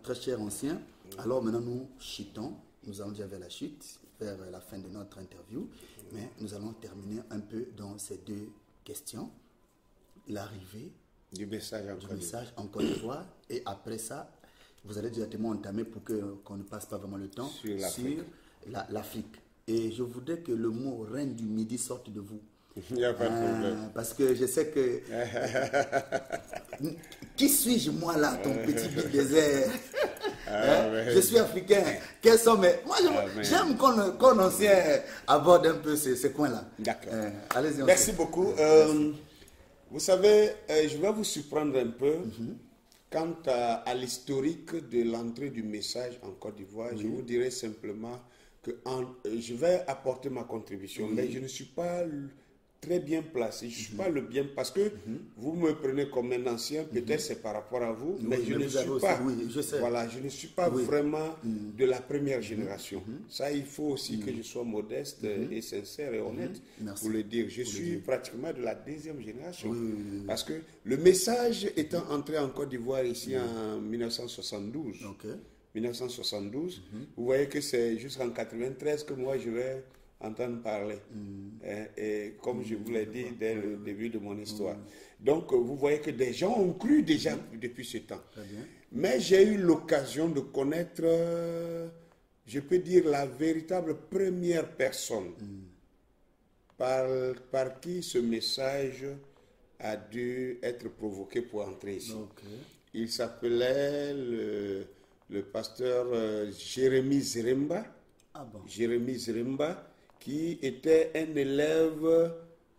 très cher ancien. Alors maintenant, nous chutons. Nous allons dire vers la chute, vers la fin de notre interview. Mais nous allons terminer un peu dans ces deux questions. L'arrivée du message en Côte d'Ivoire. Et après ça, vous allez directement entamer pour qu'on ne passe pas vraiment le temps sur l'Afrique. Et je voudrais que le mot reine du Midi sorte de vous. Il n'y a pas de problème. Parce que je sais que... Qui suis-je, moi, là, ton petit big désert? Je suis africain. Quels sont mes... Moi, j'aime qu'on ancien aborde un peu ces coins-là. D'accord. Allez-y. Merci beaucoup. Vous savez, je vais vous surprendre un peu quant à l'historique de l'entrée du message en Côte d'Ivoire. Je vous dirais simplement que je vais apporter ma contribution, mais je ne suis pas très bien placé. Je ne suis pas le bien parce que vous me prenez comme un ancien, peut-être c'est par rapport à vous, mais je ne suis pas. Voilà, je ne suis pas vraiment de la première génération. Ça, il faut aussi que je sois modeste et sincère et honnête pour le dire. Je suis pratiquement de la deuxième génération. Parce que le message étant entré en Côte d'Ivoire ici en 1972. 1972, vous voyez que c'est jusqu'en 1993 que moi je vais entendre parler. Et comme je vous l'ai dit dès le début de mon histoire. Donc vous voyez que des gens ont cru déjà depuis ce temps. Mais j'ai eu l'occasion de connaître, je peux dire, la véritable première personne par qui ce message a dû être provoqué pour entrer ici. Il s'appelait le pasteur Jérémie Zeremba. Jérémie Zeremba, qui était un élève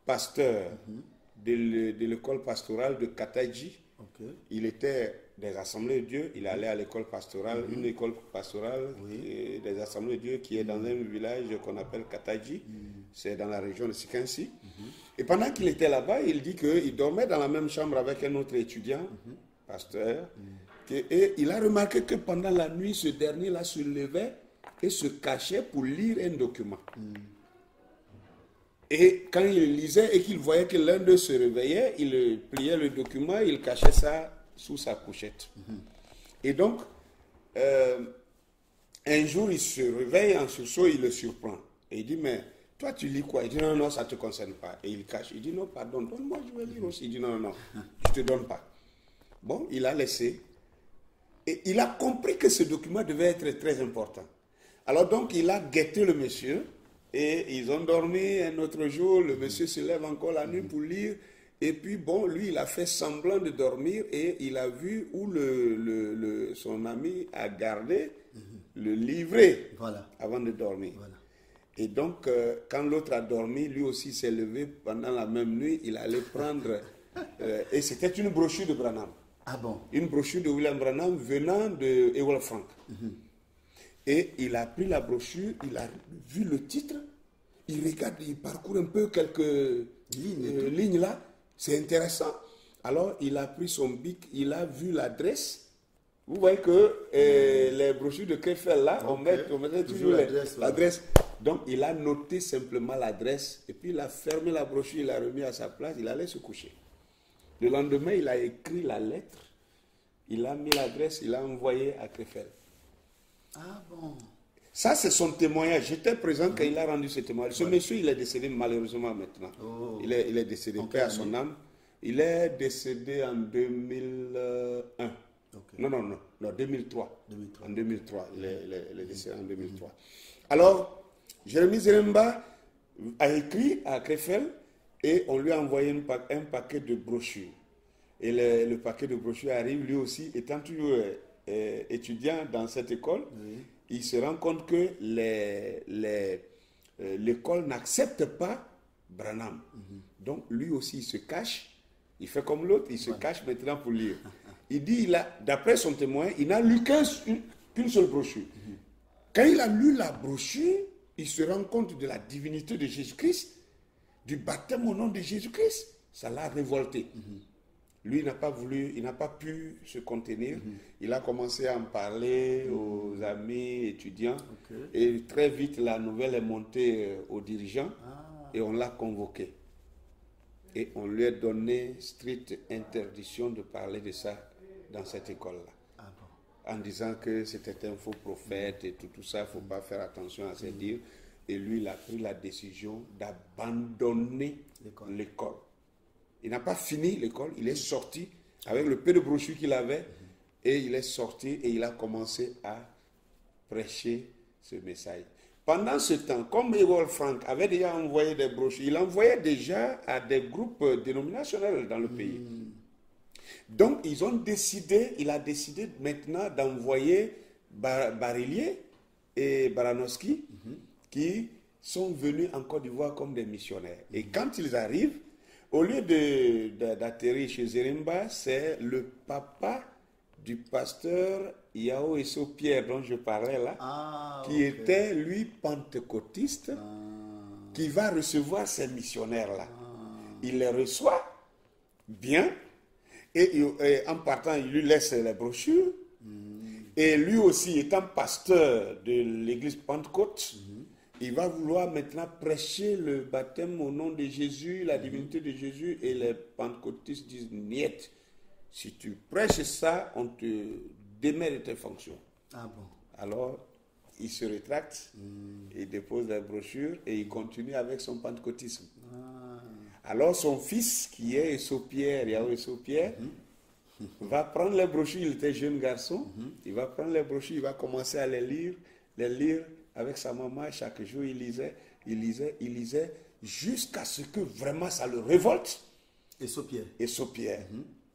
pasteur de l'école pastorale de Kataji. Il était des Assemblées de Dieu, il allait à l'école pastorale, une école pastorale des Assemblées de Dieu qui est dans un village qu'on appelle Kataji, c'est dans la région de Sikansi. Et pendant qu'il était là-bas, il dit qu'il dormait dans la même chambre avec un autre étudiant, pasteur, et il a remarqué que pendant la nuit, ce dernier-là se levait et se cachait pour lire un document. Et quand il lisait et qu'il voyait que l'un d'eux se réveillait, il pliait le document, il cachait ça sous sa couchette. Et donc, un jour, il se réveille en sursaut, il le surprend. Et il dit, mais toi, tu lis quoi? Il dit, non, non, ça ne te concerne pas. Et il cache. Il dit, non, pardon, donne-moi, je vais lire aussi. Il dit, non, non, non, je ne te donne pas. Bon, il a laissé. Et il a compris que ce document devait être très important. Alors donc, il a guetté le monsieur et ils ont dormi un autre jour. Le monsieur se lève encore la nuit pour lire. Et puis, bon, lui, il a fait semblant de dormir et il a vu où son ami a gardé le livret avant de dormir. Et donc, quand l'autre a dormi, lui aussi s'est levé pendant la même nuit. Il allait prendre... et c'était une brochure de Branham. Une brochure de William Branham venant de Ewell Frank. Et il a pris la brochure, il a vu le titre, il regarde, il parcourt un peu quelques lignes là, c'est intéressant. Alors il a pris son bic, il a vu l'adresse. Vous voyez que les brochures de Krefeld là, on met toujours l'adresse. Donc il a noté simplement l'adresse, et puis il a fermé la brochure, il l'a remis à sa place, il allait se coucher. Le lendemain, il a écrit la lettre, il a mis l'adresse, il a envoyé à Krefeld. Ça, c'est son témoignage. J'étais présent quand il a rendu ce témoignage. Ce monsieur, il est décédé malheureusement maintenant. Il est décédé, paix à son âme. Il est décédé en 2001. Non, 2003. En 2003. Il est décédé en 2003. Alors, Jérémie Zeremba a écrit à Krefeld et on lui a envoyé un paquet de brochures. Et le paquet de brochures arrive, lui aussi, étant toujours étudiant dans cette école, il se rend compte que l'école n'accepte pas Branham. Donc, lui aussi, il se cache. Il fait comme l'autre, il se cache maintenant pour lire. Il dit, d'après son témoin, il n'a lu qu'une seule brochure. Quand il a lu la brochure, il se rend compte de la divinité de Jésus-Christ, du baptême au nom de Jésus-Christ. Ça l'a révolté. Lui, il n'a pas pu se contenir. Il a commencé à en parler aux amis étudiants. Et très vite, la nouvelle est montée aux dirigeants et on l'a convoqué. Et on lui a donné stricte interdiction de parler de ça dans cette école-là. en disant que c'était un faux prophète et tout ça, il ne faut pas faire attention à ces dires. Et lui, il a pris la décision d'abandonner l'école. Il n'a pas fini l'école, il est sorti avec le peu de brochures qu'il avait, et il est sorti et il a commencé à prêcher ce message. Pendant ce temps, comme Ewald Frank avait déjà envoyé des brochures, il envoyait déjà à des groupes dénominationnels dans le pays. Donc, il a décidé maintenant d'envoyer Barillier et Baranowski, qui sont venus en Côte d'Ivoire comme des missionnaires. Et quand ils arrivent, au lieu d'atterrir chez Zerimba, c'est le papa du pasteur Yao Eso Pierre dont je parlais là, qui était lui pentecôtiste, qui va recevoir ces missionnaires-là. Il les reçoit bien, et en partant, il lui laisse les brochures. Et lui aussi, étant pasteur de l'église Pentecôte, il va vouloir maintenant prêcher le baptême au nom de Jésus, la divinité de Jésus, et les pentecôtistes disent niet. Si tu prêches ça, on te démet de tes fonctions. Ah bon. Alors, il se rétracte, il dépose la brochure et il continue avec son pentecôtisme. Alors, son fils, qui est Yao Eso Pierre, va prendre les brochures, il était jeune garçon, il va prendre les brochures, il va commencer à les lire avec sa maman. Chaque jour, il lisait, jusqu'à ce que vraiment ça le révolte. Eso Pierre.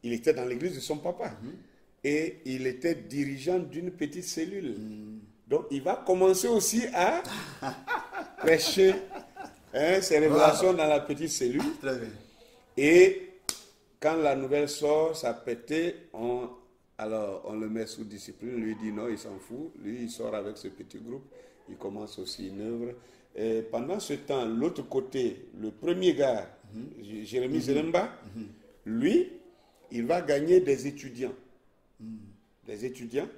Il était dans l'église de son papa. Et il était dirigeant d'une petite cellule. Donc, il va commencer aussi à prêcher ses révélations dans la petite cellule. Très bien. Et quand la nouvelle sort, ça a pété, on le met sous discipline. Lui dit non, il s'en fout. Lui, il sort avec ce petit groupe. Il commence aussi une œuvre. Et pendant ce temps, l'autre côté, le premier gars, Jérémy Zerimba, lui, il va gagner des étudiants. Des étudiants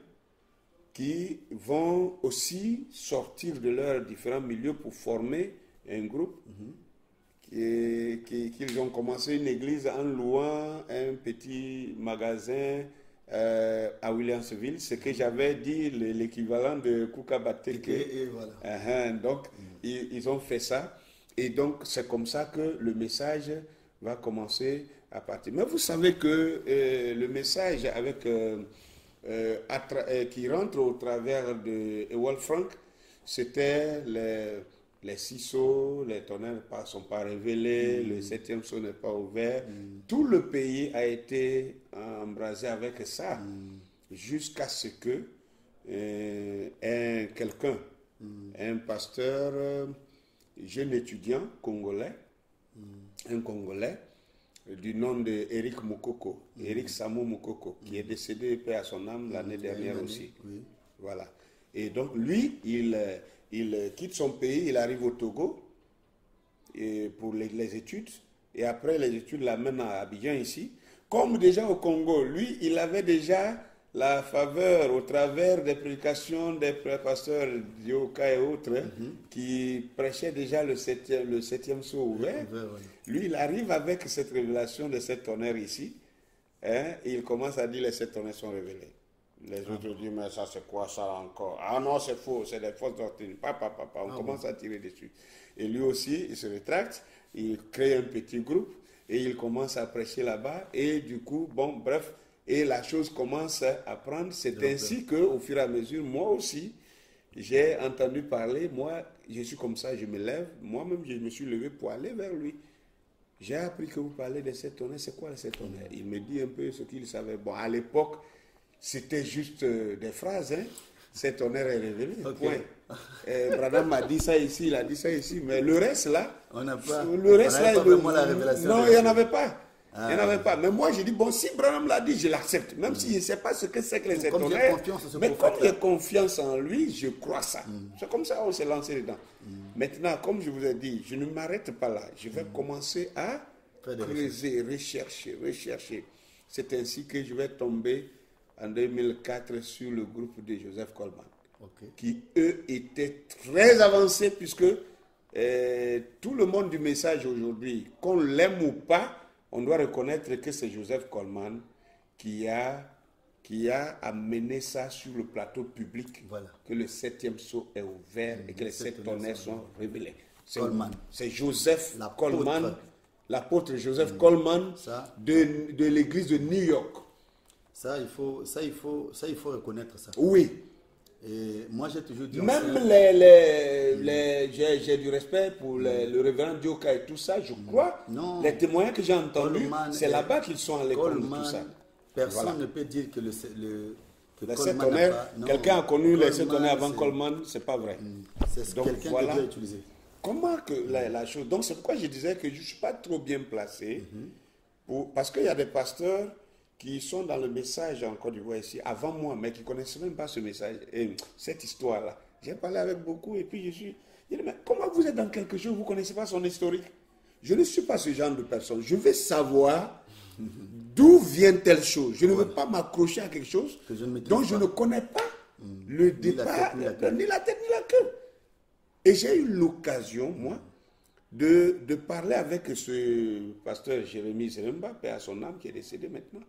qui vont aussi sortir de leurs différents milieux pour former un groupe qu'ils ont commencé une église en louant un petit magasin à Williamsville, ce que j'avais dit, l'équivalent de Kukabateke. Et voilà. Donc, ils ont fait ça. Et donc, c'est comme ça que le message va commencer à partir. Mais vous savez que le message qui rentre au travers de Ewald Frank, c'était les 6 sceaux, les tonnerres ne sont pas révélés, le 7e sceau n'est pas ouvert. Tout le pays a été embrasé avec ça, jusqu'à ce que un pasteur, jeune étudiant congolais, un Congolais, du nom de Eric Mukoko, Eric Samu Mukoko, qui est décédé, paix à son âme, l'année dernière aussi. Voilà. Et donc, lui, il quitte son pays, il arrive au Togo pour les études, et après les études l'amène à Abidjan ici. Comme déjà au Congo, lui, il avait déjà la faveur au travers des prédications des pasteurs Dioka et autres, qui prêchaient déjà le 7e sceau ouvert. Lui, il arrive avec cette révélation de 7 tonnerres ici, et il commence à dire les 7 tonnerres sont révélés. Les autres disent, mais ça c'est quoi ça encore? Ah non, c'est faux, c'est des fausses doctrines. On commence à tirer dessus. Et lui aussi, il se rétracte, il crée un petit groupe, et il commence à prêcher là-bas, et du coup, bon, bref, et la chose commence à prendre. C'est ainsi qu'au fur et à mesure, moi aussi, j'ai entendu parler, moi, je suis comme ça, je me lève, moi-même, je me suis levé pour aller vers lui. J'ai appris que vous parlez de 7 tonnerres, c'est quoi les 7 tonnerres? Il me dit un peu ce qu'il savait. Bon, à l'époque, c'était juste des phrases, hein. 7 tonnerres est révélé, point. Branham m'a dit ça ici, il a dit ça ici, mais le reste là, on n'a pas, vraiment la révélation. Non, il n'y en avait pas. Il n'y en avait pas. Mais moi, j'ai dit, bon, si Branham l'a dit, je l'accepte. Même si je ne sais pas ce que c'est que les 7 tonnerres. Mais comme j'ai confiance en lui, je crois ça. C'est comme ça qu'on s'est lancé dedans. Maintenant, comme je vous ai dit, je ne m'arrête pas là. Je vais commencer à creuser, rechercher. C'est ainsi que je vais tomber en 2004 sur le groupe de Joseph Coleman. Qui, eux, étaient très avancés puisque tout le monde du message aujourd'hui, qu'on l'aime ou pas, on doit reconnaître que c'est Joseph Coleman qui qui a amené ça sur le plateau public, Voilà. que le 7e sceau est ouvert et que les 7 tonnerres sont révélés. Coleman. C'est Joseph L'apôtre. Coleman, l'apôtre Joseph Coleman Ça. de l'église de New York. Ça, il faut reconnaître ça. Oui. Et moi, j'ai toujours dit... Même j'ai du respect pour le révérend Dioka et tout ça, je crois. Non. Les témoignages que j'ai entendus, Coleman c'est là-bas qu'ils sont allés pour tout Coleman, ça. personne Voilà. ne peut dire que Les Coleman 7 n'a tonnerres, pas- non. quelqu'un a connu les 7 Coleman, tonnerres avant c'est- Coleman, c'est pas vrai. C'est Donc, quelqu'un voilà. que Dieu a utilisé. Comment que la chose... Donc c'est pourquoi je disais que je ne suis pas trop bien placé, parce qu'il y a des pasteurs qui sont dans le message en Côte d'Ivoire ici, avant moi, mais qui ne connaissent même pas ce message, et cette histoire-là. J'ai parlé avec beaucoup et puis je dis, mais comment vous êtes dans quelque chose, vous ne connaissez pas son historique? Je ne suis pas ce genre de personne. Je veux savoir d'où vient telle chose. Je ne veux pas m'accrocher à quelque chose Que je ne maîtrise dont pas. je ne connais pas le Ni la départ, tête, ni la queue. ni la tête, ni la queue. Et j'ai eu l'occasion, moi, de parler avec ce pasteur Jérémy Zeremba, paix à son âme, qui est décédé maintenant.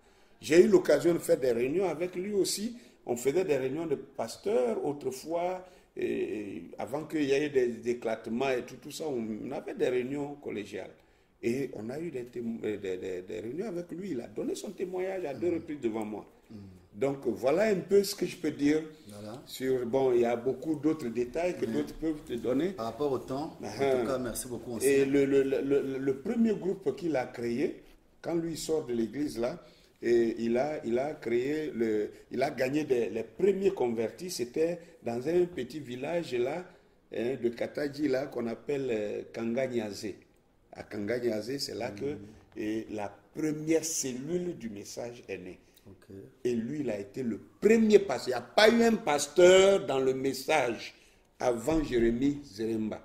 J'ai eu l'occasion de faire des réunions avec lui aussi. On faisait des réunions de pasteurs autrefois, et avant qu'il y ait des éclatements et tout ça, on avait des réunions collégiales. Et on a eu des réunions avec lui. Il a donné son témoignage à 2 reprises devant moi. Donc voilà un peu ce que je peux dire. Voilà. Bon, il y a beaucoup d'autres détails que d'autres peuvent te donner. Par rapport au temps, en Uh-huh. tout cas, merci beaucoup. Et le premier groupe qu'il a créé, quand lui sort de l'église là, et il a créé, il a gagné les premiers convertis, c'était dans un petit village là, de Kataji là, qu'on appelle Kanganyazé. À Kanganyazé, c'est là que la première cellule du message est née. Ok. Et lui, il a été le premier pasteur. Il n'y a pas eu un pasteur dans le message avant Jérémy Zeremba.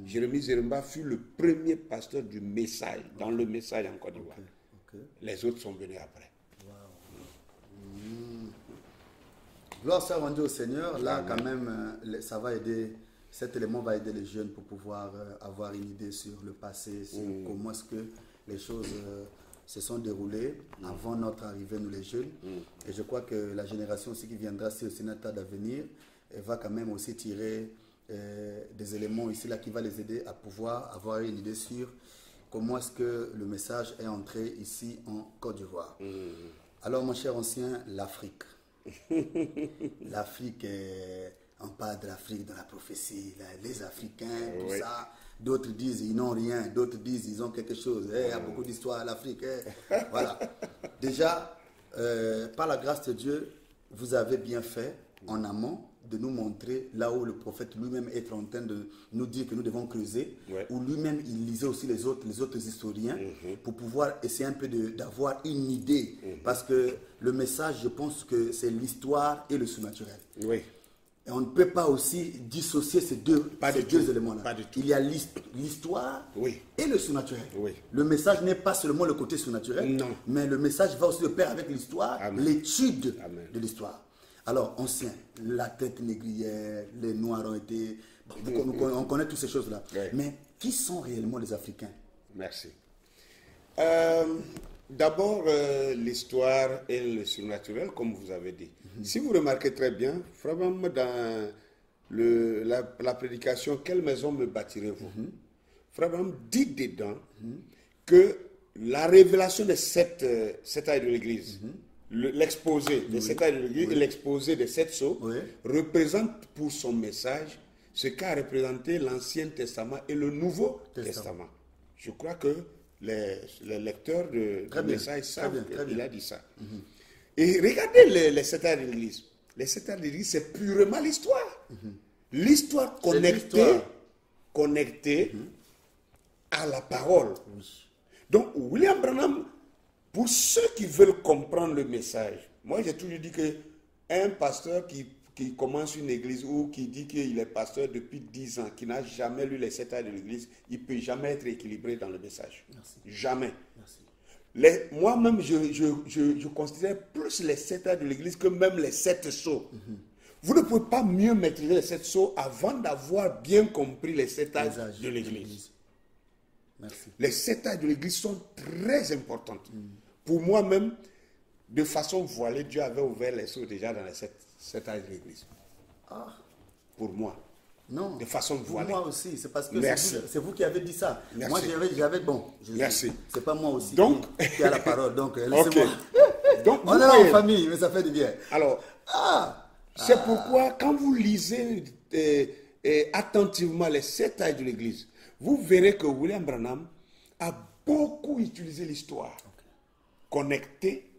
Jérémy Zeremba fut le premier pasteur du message, dans le message en Côte d'Ivoire. Ok. Les autres sont venus après. Gloire soit rendue au Seigneur. Là, quand même, ça va aider, cet élément va aider les jeunes pour pouvoir avoir une idée sur le passé, sur comment est-ce que les choses se sont déroulées avant notre arrivée, nous les jeunes. Et je crois que la génération aussi qui viendra, si aussi notre tas d'avenir, elle va quand même aussi tirer des éléments ici, là, qui va les aider à pouvoir avoir une idée sur comment est-ce que le message est entré ici en Côte d'Ivoire. Alors, mon cher ancien, l'Afrique. L'Afrique, on parle de l'Afrique dans la prophétie, les Africains, tout ça. D'autres disent ils n'ont rien, d'autres disent ils ont quelque chose. Il y a beaucoup d'histoires à l'Afrique. Voilà. Déjà, par la grâce de Dieu, vous avez bien fait en amont de nous montrer là où le prophète lui-même est en train de nous dire que nous devons creuser, où lui-même il lisait aussi les autres historiens pour pouvoir essayer un peu d'avoir une idée. Parce que le message, je pense que c'est l'histoire et le surnaturel. Oui. Et on ne peut pas aussi dissocier ces deux éléments-là. Pas du tout. Il y a l'histoire et le surnaturel. Oui. Le message n'est pas seulement le côté surnaturel, Non. mais le message va aussi de pair avec l'histoire, l'étude Amen. de l'histoire. Alors, ancien, la tête négrière, les Noirs ont été... On connaît toutes ces choses-là. Oui. Mais qui sont réellement les Africains? Merci. D'abord, l'histoire et le surnaturel, comme vous avez dit. Si vous remarquez très bien, Frabam, dans la prédication, quelle maison me bâtirez-vous? Frabam dit dedans que la révélation des 7 âges de l'Église, l'exposé des 7 âges de l'Église et l'exposé des 7 sceaux représente pour son message ce qu'a représenté l'Ancien Testament et le Nouveau Testament. Je crois que les lecteurs du message savent qu'il a dit ça. Et regardez les 7 âges de l'Église. Les 7 âges de l'Église, c'est purement l'histoire. L'histoire connectée à la parole. Donc, William Branham, pour ceux qui veulent comprendre le message, moi j'ai toujours dit qu'un pasteur qui commence une église ou qui dit qu'il est pasteur depuis 10 ans, qui n'a jamais lu les 7 âges de l'église, il ne peut jamais être équilibré dans le message. Merci. Jamais. Merci. Moi-même, je considère plus les 7 âges de l'église que même les 7 sceaux. Vous ne pouvez pas mieux maîtriser les 7 sceaux avant d'avoir bien compris les 7 âges de l'église. Merci. Les 7 âges de l'église sont très importantes. Pour moi-même, de façon voilée, Dieu avait ouvert les sceaux déjà dans les 7 âges de l'Église. Ah, Pour moi. non. De façon Pour voilée. moi aussi, c'est parce que Merci. c'est vous qui avez dit ça. Merci. Moi, j'avais bon. Merci. C'est pas moi aussi Donc, qui a la parole. Donc, ok. laissez-moi. Donc, On vous est là en voyez, famille, mais ça fait du bien. alors, Ah, c'est pourquoi, quand vous lisez attentivement les 7 âges de l'Église, vous verrez que William Branham a beaucoup utilisé l'histoire connectée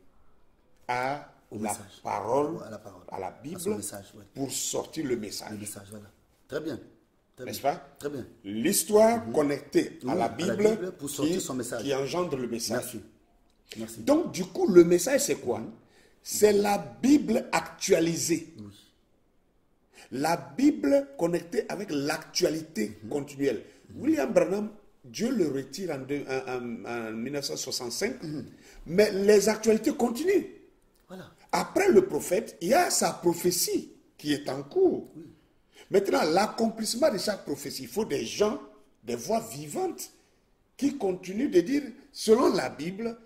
à la message. parole, À la parole. à la À Bible, son message, ouais. pour sortir le message. Le message, voilà. Très bien. Très N'est-ce bien. pas? Très bien. L'histoire connectée à Oui, la à la Bible, Bible pour sortir qui, son message. qui engendre le message. Merci. Merci. Donc, du coup, le message, c'est quoi? C'est la Bible actualisée. La Bible connectée avec l'actualité continuelle. William Branham, Dieu le retire en 1965, mais les actualités continuent. Voilà. Après le prophète, il y a sa prophétie qui est en cours. Maintenant, l'accomplissement de chaque prophétie, il faut des gens, des voix vivantes qui continuent de dire, selon la Bible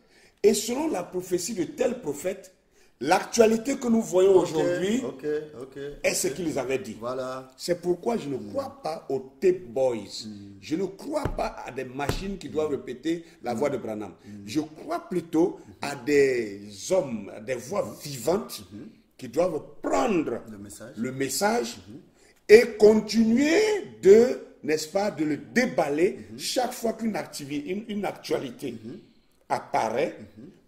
et selon la prophétie de tel prophète, l'actualité que nous voyons aujourd'hui est ce qu'ils avaient dit. Voilà. C'est pourquoi je ne crois pas aux tape boys. Je ne crois pas à des machines qui doivent répéter la voix de Branham. Je crois plutôt à des hommes, à des voix vivantes qui doivent prendre le message et continuer de, n'est-ce pas, de le déballer chaque fois qu'une actualité apparaît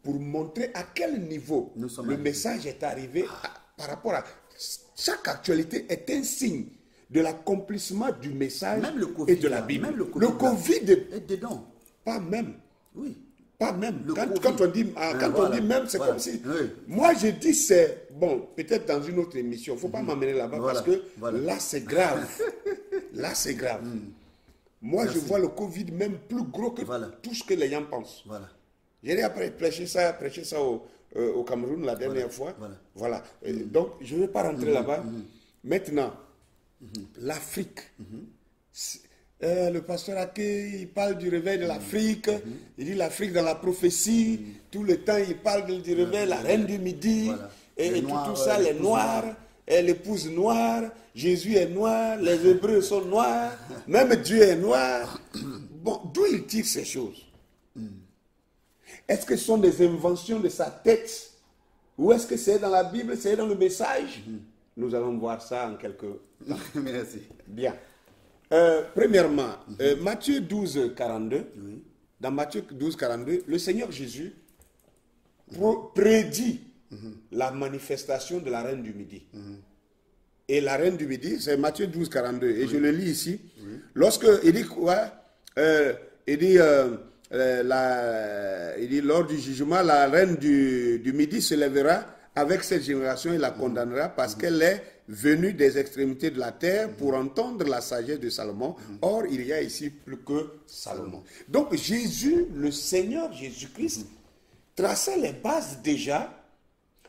pour montrer à quel niveau le message est arrivé par rapport à... Chaque actualité est un signe de l'accomplissement du message et de la Bible. Même le Covid est dedans. Pas même. Oui. Pas même. Le Quand on dit, voilà. on dit même, c'est comme si... Oui. Moi, je dis c'est... Bon, peut-être dans une autre émission. Il ne faut pas m'emmener là-bas parce que là, c'est grave. Là, c'est grave. Moi, je vois le Covid même plus gros que tout ce que les gens pensent. Voilà. J'ai après prêché ça au Cameroun la dernière fois. Voilà. Donc, je ne vais pas rentrer là-bas. Maintenant, l'Afrique. Le pasteur Ake, il parle du réveil de l'Afrique. Il dit l'Afrique dans la prophétie. Tout le temps, il parle du réveil, la reine du Midi. Et tout ça, les Noirs. Et l'épouse noire. Jésus est noir. Les Hébreux sont noirs. Même Dieu est noir. Bon, d'où il tire ces choses? Est-ce que ce sont des inventions de sa tête? Ou est-ce que c'est dans la Bible, c'est dans le message? Nous allons voir ça en quelques temps. Merci. Bien. Premièrement, Matthieu 12, 42. Dans Matthieu 12, 42, le Seigneur Jésus prédit la manifestation de la reine du Midi. Et la reine du Midi, c'est Matthieu 12, 42. Et je le lis ici. Lorsque il dit quoi? Il dit... il dit, lors du jugement, la reine du Midi se lèvera avec cette génération et la condamnera parce qu'elle est venue des extrémités de la terre pour entendre la sagesse de Salomon. Or, il y a ici plus que Salomon. Donc, Jésus, le Seigneur Jésus-Christ, traçait les bases déjà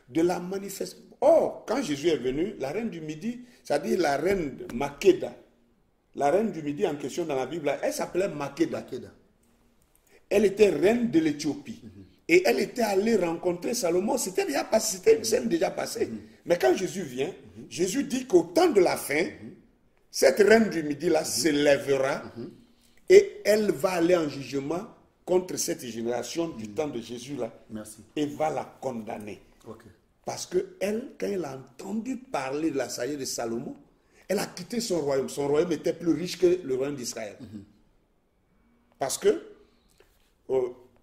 de la manifestation. Or, quand Jésus est venu, la reine du Midi, c'est-à-dire la reine Makéda, la reine du Midi en question dans la Bible, elle s'appelait Makéda. Elle était reine de l'Éthiopie. Et elle était allée rencontrer Salomon. C'était déjà passé, c'était une scène déjà passée. Mais quand Jésus vient, Jésus dit qu'au temps de la fin, cette reine du Midi-là se lèvera et elle va aller en jugement contre cette génération du temps de Jésus-là. Et va la condamner. Parce que elle, quand elle a entendu parler de la sagesse de Salomon, elle a quitté son royaume. Son royaume était plus riche que le royaume d'Israël. Parce que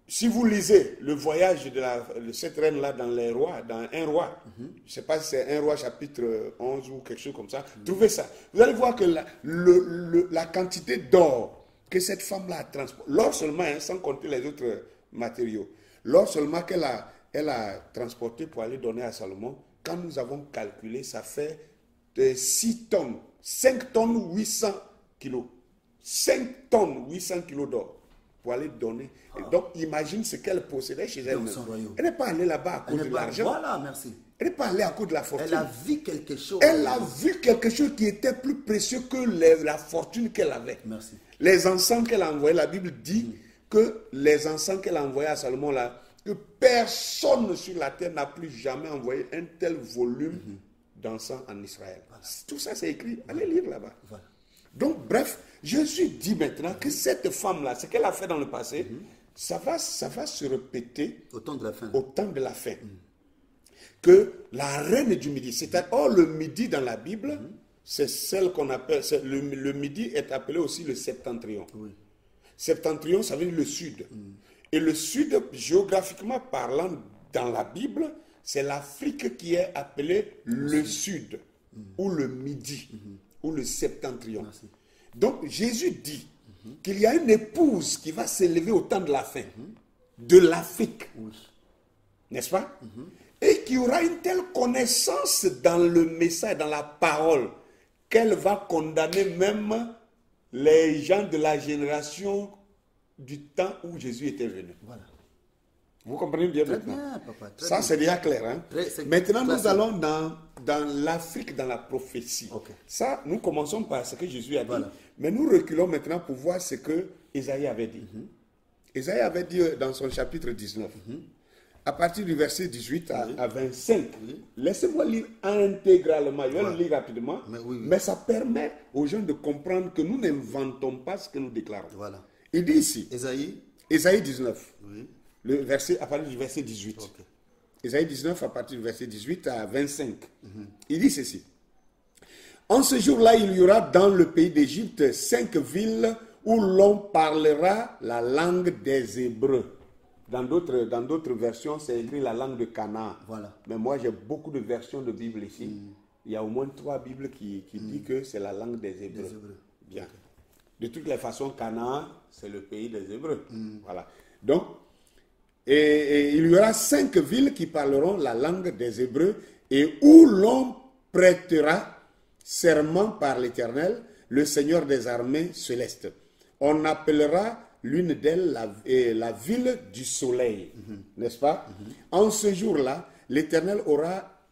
si vous lisez le voyage de cette reine-là dans les rois, dans un roi, je ne sais pas si c'est un roi chapitre 11 ou quelque chose comme ça, trouvez ça. Vous allez voir que la quantité d'or que cette femme-là a transporté, l'or seulement, sans compter les autres matériaux, l'or seulement elle a transporté pour aller donner à Salomon, quand nous avons calculé, ça fait 6 tonnes, 5 tonnes 800 kilos. 5 tonnes 800 kilos d'or. Pour aller donner. Donc, imagine ce qu'elle possédait chez elle. Elle n'est pas allée là-bas à cause de l'argent. Voilà, merci. Elle n'est pas allée à cause de la fortune. Elle a vu quelque chose. Elle a vu quelque chose qui était plus précieux que la fortune qu'elle avait. Merci. Les encens qu'elle a envoyés, la Bible dit que les encens qu'elle a envoyés à Salomon, là, que personne sur la terre n'a plus jamais envoyé un tel volume d'encens en Israël. Voilà. Tout ça, c'est écrit. Allez lire là-bas. Voilà. Donc, bref, Jésus dit maintenant que cette femme-là, ce qu'elle a fait dans le passé, ça va se répéter au temps de la fin. Au temps de la fin. Que la reine du midi, c'est-à-dire, le midi dans la Bible, c'est celle qu'on appelle, le midi est appelé aussi le septentrion. Oui. Septentrion, ça veut dire le sud. Et le sud, géographiquement parlant, dans la Bible, c'est l'Afrique qui est appelée le sud, ou le midi, ou le septentrion. Merci. Donc, Jésus dit qu'il y a une épouse qui va s'élever au temps de la fin, de l'Afrique, n'est-ce pas? Et qui aura une telle connaissance dans le message, dans la parole, qu'elle va condamner même les gens de la génération du temps où Jésus était venu. Voilà. Vous comprenez bien très maintenant? Bien, papa, très ça, bien. C'est déjà clair. Hein? Maintenant, nous allons dans l'Afrique, dans la prophétie. Okay. Ça, nous commençons par ce que Jésus a dit. Voilà. Mais nous reculons maintenant pour voir ce que Isaïe avait dit. Isaïe avait dit dans son chapitre 19, à partir du verset 18 à 25. Laissez-moi lire intégralement. Je vais le lire rapidement. Mais ça permet aux gens de comprendre que nous n'inventons pas ce que nous déclarons. Voilà. Il dit ici, Isaïe 19, le verset, à partir du verset 18. Okay. Isaïe 19, à partir du verset 18 à 25. Il dit ceci. En ce jour-là, il y aura dans le pays d'Égypte 5 villes où l'on parlera la langue des Hébreux. Dans d'autres versions, c'est écrit la langue de Canaan. Voilà. Mais moi, j'ai beaucoup de versions de Bible ici. Il y a au moins 3 Bibles qui disent que c'est la langue des Hébreux. Bien. Okay. De toutes les façons, Canaan, c'est le pays des Hébreux. Voilà. Donc, et il y aura 5 villes qui parleront la langue des Hébreux et où l'on prêtera serment par l'Éternel, le Seigneur des armées célestes. On appellera l'une d'elles la ville du soleil, n'est-ce pas? En ce jour-là, l'Éternel aura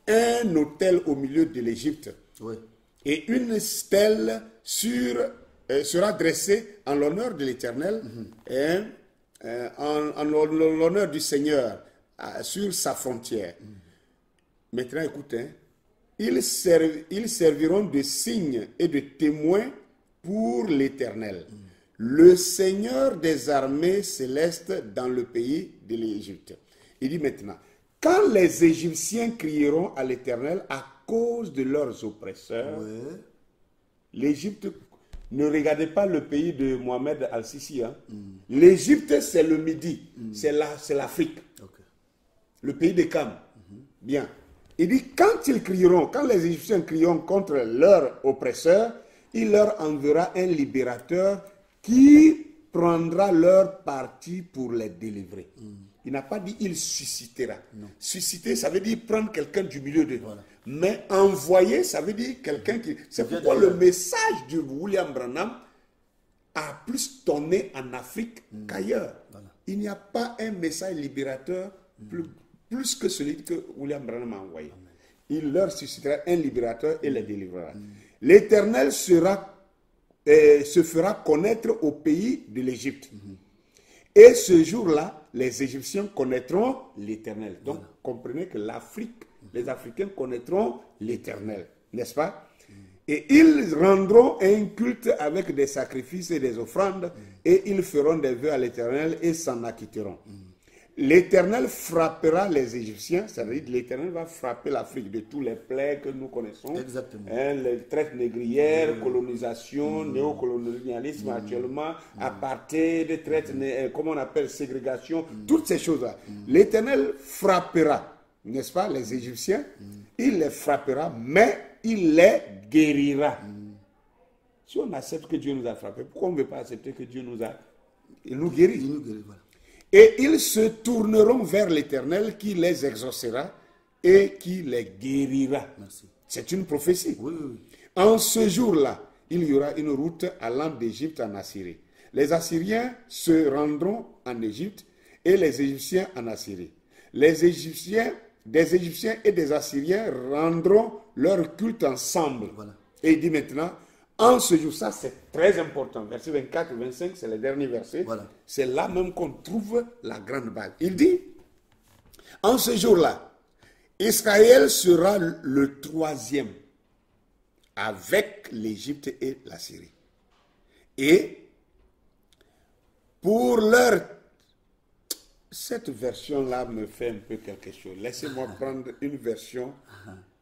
un autel au milieu de l'Égypte. Oui. Et une stèle sera dressée en l'honneur de l'Éternel et en l'honneur du Seigneur sur sa frontière. Maintenant, écoutez, ils serviront de signes et de témoins pour l'Éternel, le Seigneur des armées célestes dans le pays de l'Égypte. Il dit maintenant, quand les Égyptiens crieront à l'Éternel à cause de leurs oppresseurs, l'Égypte, ne regardez pas le pays de Mohamed Al-Sisi. Hein. L'Égypte, c'est le Midi, c'est l'Afrique, le pays des Cam. Bien. Il dit, quand les Égyptiens crieront contre leurs oppresseurs, il leur enverra un libérateur qui prendra leur parti pour les délivrer. Il n'a pas dit il suscitera. Non. Susciter, ça veut dire prendre quelqu'un du milieu de. Voilà. Mais envoyer, ça veut dire quelqu'un qui. C'est pourquoi le message de William Branham a plus tonné en Afrique qu'ailleurs. Voilà. Il n'y a pas un message libérateur plus que celui que William Branham a envoyé. Amen. Il leur suscitera un libérateur et les délivrera. L'Éternel se fera connaître au pays de l'Égypte. Et ce jour-là, les Égyptiens connaîtront l'Éternel. Donc, comprenez que l'Afrique, les Africains connaîtront l'Éternel, n'est-ce pas? Et ils rendront un culte avec des sacrifices et des offrandes, et ils feront des vœux à l'Éternel et s'en acquitteront. L'Éternel frappera les Égyptiens, c'est-à-dire l'Éternel va frapper l'Afrique de tous les plaies que nous connaissons. Exactement. Les traites négrières, colonisation, néocolonialisme actuellement, apartheid, traite, comment on appelle, ségrégation, toutes ces choses-là. L'Éternel frappera, n'est-ce pas, les Égyptiens, il les frappera, mais il les guérira. Si on accepte que Dieu nous a frappés, pourquoi on ne veut pas accepter que Dieu il nous guérit? Il nous guérit, voilà. Et ils se tourneront vers l'Éternel qui les exaucera et qui les guérira. Merci. C'est une prophétie. Oui. En ce jour-là, il y aura une route allant d'Égypte en Assyrie. Les Assyriens se rendront en Égypte et les Égyptiens en Assyrie. Des Égyptiens et des Assyriens rendront leur culte ensemble. Voilà. Et il dit maintenant, En ce jour, ça c'est très important. Verset 24 et 25, c'est le dernier verset. Voilà. C'est là même qu'on trouve la grande base. Il dit, en ce jour-là, Israël sera le troisième avec l'Égypte et la Syrie. Et pour leur... Cette version-là me fait un peu quelque chose. Laissez-moi prendre une version,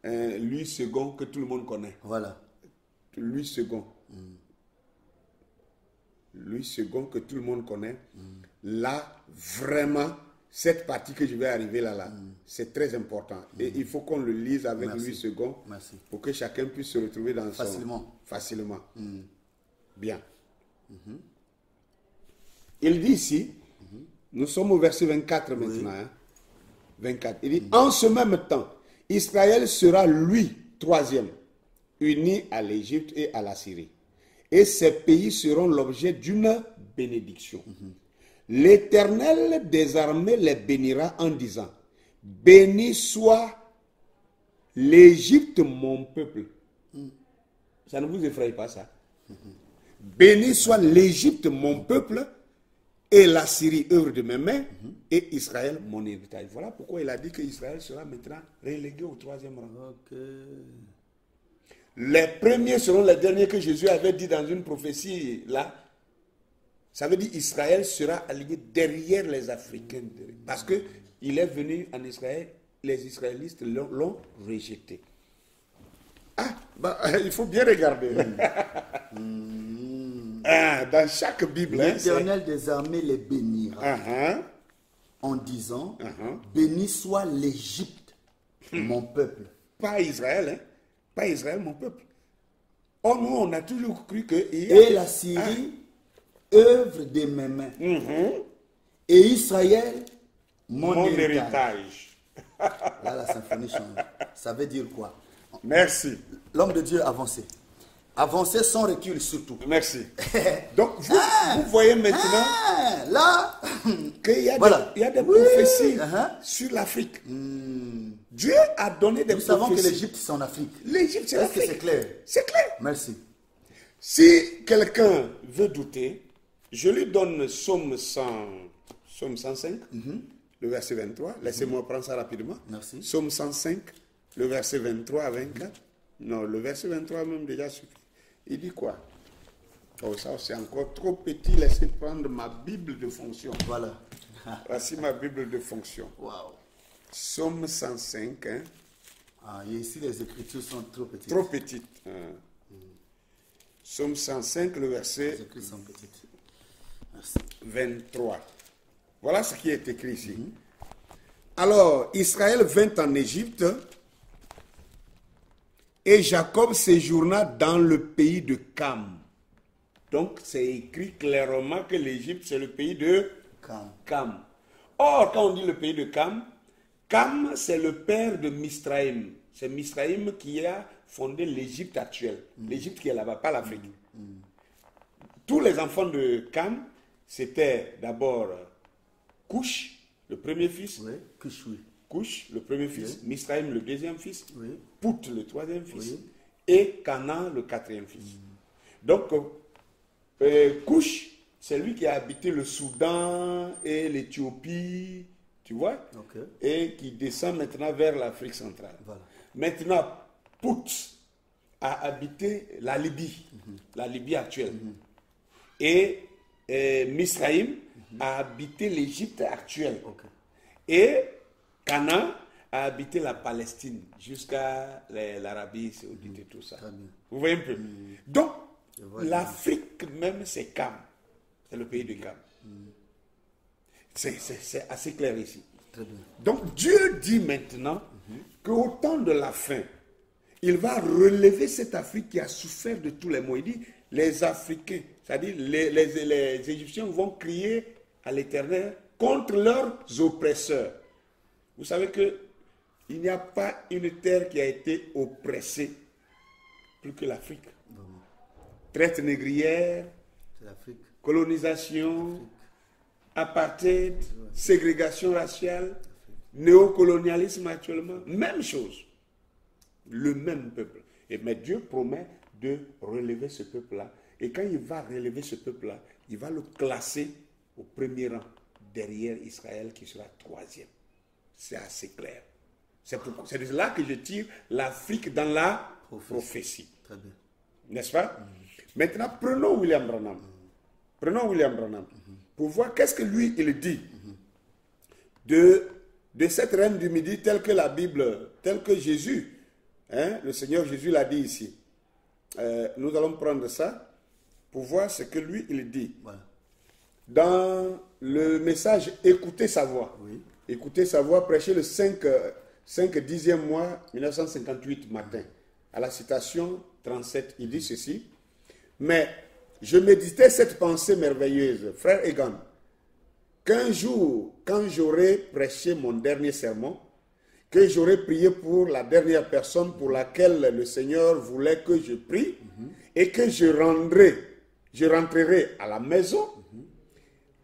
Louis II, que tout le monde connaît. Voilà. Louis II. Louis II, que tout le monde connaît. Là, vraiment, cette partie que je vais arriver là, c'est très important. Et il faut qu'on le lise avec Louis II pour que chacun puisse se retrouver dans facilement. Bien. Il dit ici, nous sommes au verset 24 maintenant. Hein? 24. Il dit, en ce même temps, Israël sera lui, troisième, uni à l'Égypte et à la Syrie. Et ces pays seront l'objet d'une bénédiction. L'Éternel des armées les bénira en disant, béni soit l'Égypte, mon peuple. Ça ne vous effraie pas ça? Béni soit l'Égypte, mon peuple, et la Syrie, œuvre de mes mains, et Israël, mon héritage. Voilà pourquoi il a dit qu'Israël sera maintenant relégué au troisième rang. Les premiers seront les derniers, que Jésus avait dit dans une prophétie là. Ça veut dire Israël sera aligné derrière les Africains. Parce qu'il est venu en Israël, les Israélites l'ont rejeté. Ah, il faut bien regarder. Dans chaque Bible, l'Éternel des armées les bénira en disant, béni soit l'Égypte, mon peuple. Pas Israël, hein? Pas Israël, mon peuple. Or, nous, on a toujours cru que... Et la Syrie, œuvre de mes mains. Et Israël, mon héritage. Là, la symphonie change. Ça veut dire quoi? Merci. L'homme de Dieu avançait. Avancer sans recul surtout. Merci. Donc, vous voyez maintenant là qu'il y a des prophéties sur l'Afrique. Dieu a donné des prophéties. Nous savons que l'Égypte, c'est en Afrique. L'Égypte, c'est l'Afrique. Est-ce que c'est clair? C'est clair. Merci. Si quelqu'un veut douter, je lui donne Psaume 105, le verset 23. Laissez-moi prendre ça rapidement. Merci. Psaume 105, le verset 23 à 24. Non, le verset 23 même déjà suffit. Il dit quoi? Oh, ça c'est encore trop petit. Laissez prendre ma Bible de fonction. Voilà. Voici ma Bible de fonction. Wow. Psaume 105. Et ici, les écritures sont trop petites. Trop petites. Psaume 105, le verset les écritures sont petites. Merci. 23. Voilà ce qui est écrit ici. Alors, Israël vint en Égypte et Jacob séjourna dans le pays de Cam. Donc, c'est écrit clairement que l'Égypte, c'est le pays de Cam. Or, quand on dit le pays de Cam, Cam, c'est le père de Misraïm. C'est Misraïm qui a fondé l'Égypte actuelle. L'Égypte qui est là-bas, pas l'Afrique. Tous les enfants de Cam, c'était d'abord Cush, le premier fils. Oui, Cush, oui. Cush, le premier fils. Oui. Misraïm, le deuxième fils. Oui. Pout, le troisième fils. Oui. Et Canaan, le quatrième fils. Donc, Cush, c'est lui qui a habité le Soudan et l'Éthiopie, tu vois, et qui descend maintenant vers l'Afrique centrale. Voilà. Maintenant, Pout a habité la Libye, la Libye actuelle. Et Misraïm a habité l'Égypte actuelle. Et Canaan a habité la Palestine jusqu'à l'Arabie saoudite et tout ça. Vous voyez un peu? Donc, l'Afrique même, c'est Cam. C'est le pays de Cam. C'est assez clair ici. Très bien. Donc, Dieu dit maintenant qu'au temps de la fin, il va relever cette Afrique qui a souffert de tous les maux. Il dit, les Africains, c'est-à-dire les Égyptiens vont crier à l'Éternel contre leurs oppresseurs. Vous savez qu'il n'y a pas une terre qui a été oppressée plus que l'Afrique. Traite négrière, colonisation, apartheid, ségrégation raciale, néocolonialisme actuellement, même chose. Le même peuple. Mais Dieu promet de relever ce peuple-là. Et quand il va relever ce peuple-là, il va le classer au premier rang, derrière Israël qui sera troisième. C'est assez clair. C'est de là que je tire l'Afrique dans la prophétie. Très bien. N'est-ce pas? Maintenant, prenons William Branham. Prenons William Branham pour voir qu'est-ce que lui, il dit de cette reine du Midi telle que la Bible, telle que Jésus, le Seigneur Jésus l'a dit ici. Nous allons prendre ça pour voir ce que lui, il dit. Voilà. Dans le message « Écoutez sa voix Oui. » Écoutez sa voix, prêché le 5/10e mois 1958 matin. À la citation 37, il dit ceci. « Mais je méditais cette pensée merveilleuse, frère Egan, qu'un jour, quand j'aurai prêché mon dernier sermon, que j'aurai prié pour la dernière personne pour laquelle le Seigneur voulait que je prie, et que je rentrerai à la maison,